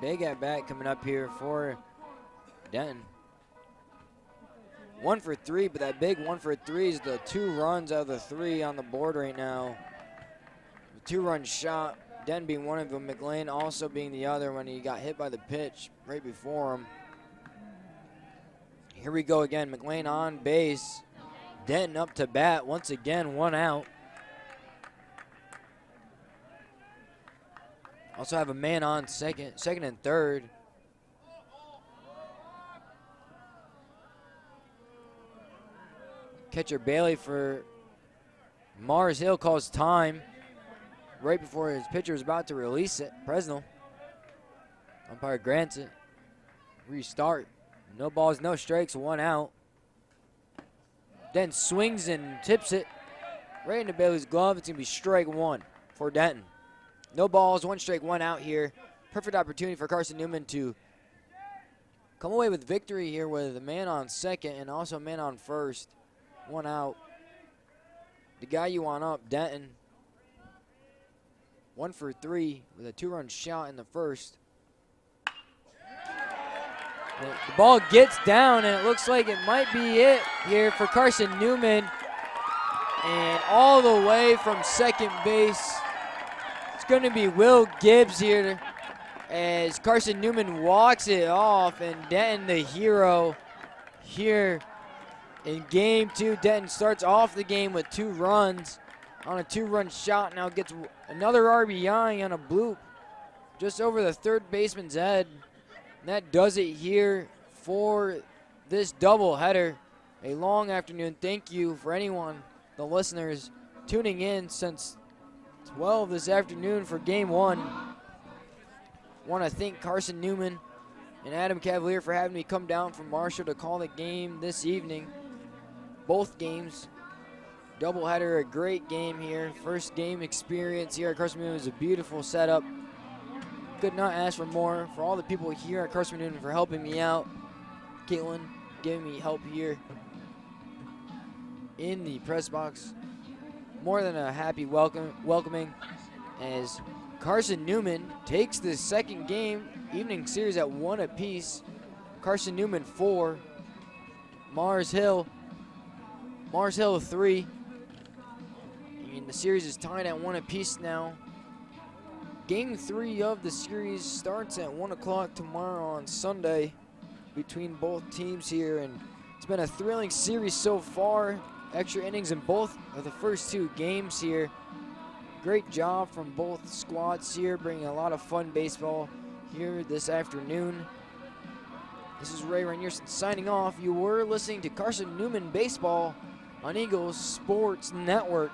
A: Big at bat coming up here for Denton. 1 for 3, but that big 1 for 3 is the 2 runs out of the 3 on the board right now. The 2-run shot, Denton being one of them, McLean also being the other when he got hit by the pitch right before him. Here we go again, McLean on base. Denton up to bat once again, 1 out. Also have a man on second and third. Catcher Bailey for Mars Hill calls time right before his pitcher is about to release it. Presnell. Umpire grants it. Restart. No balls, no strikes, 1 out. Then swings and tips it right into Bailey's glove. It's going to be strike 1 for Denton. No balls, 1 strike, 1 out here. Perfect opportunity for Carson-Newman to come away with victory here with a man on second and also a man on first. 1 out. The guy you want up, Denton. 1 for 3 with a 2-run shot in the first. The ball gets down, and it looks like it might be it here for Carson-Newman. And all the way from second base, it's going to be Will Gibbs here as Carson-Newman walks it off, and Denton the hero here in game 2. Denton starts off the game with 2 runs on a 2-run shot. Now gets another RBI on a bloop just over the third baseman's head. And that does it here for this doubleheader. A long afternoon. Thank you for anyone, the listeners, tuning in since 12 this afternoon for game 1. Want to thank Carson-Newman and Adam Cavalier for having me come down from Marshall to call the game this evening. Both games, doubleheader, a great game here. First game experience here at Carson-Newman was a beautiful setup. Could not ask for more. For all the people here at Carson-Newman for helping me out. Caitlin giving me help here in the press box. More than a happy welcoming as Carson-Newman takes the second game, evening series at 1 apiece. Carson-Newman 4, Mars Hill 3. And the series is tied at 1 apiece now. Game 3 of the series starts at 1 o'clock tomorrow on Sunday between both teams here, and it's been a thrilling series so far. Extra innings in both of the first 2 games here. Great job from both squads here, bringing a lot of fun baseball here this afternoon. This is Ray Ranierson signing off. You were listening to Carson-Newman Baseball on Eagles Sports Network.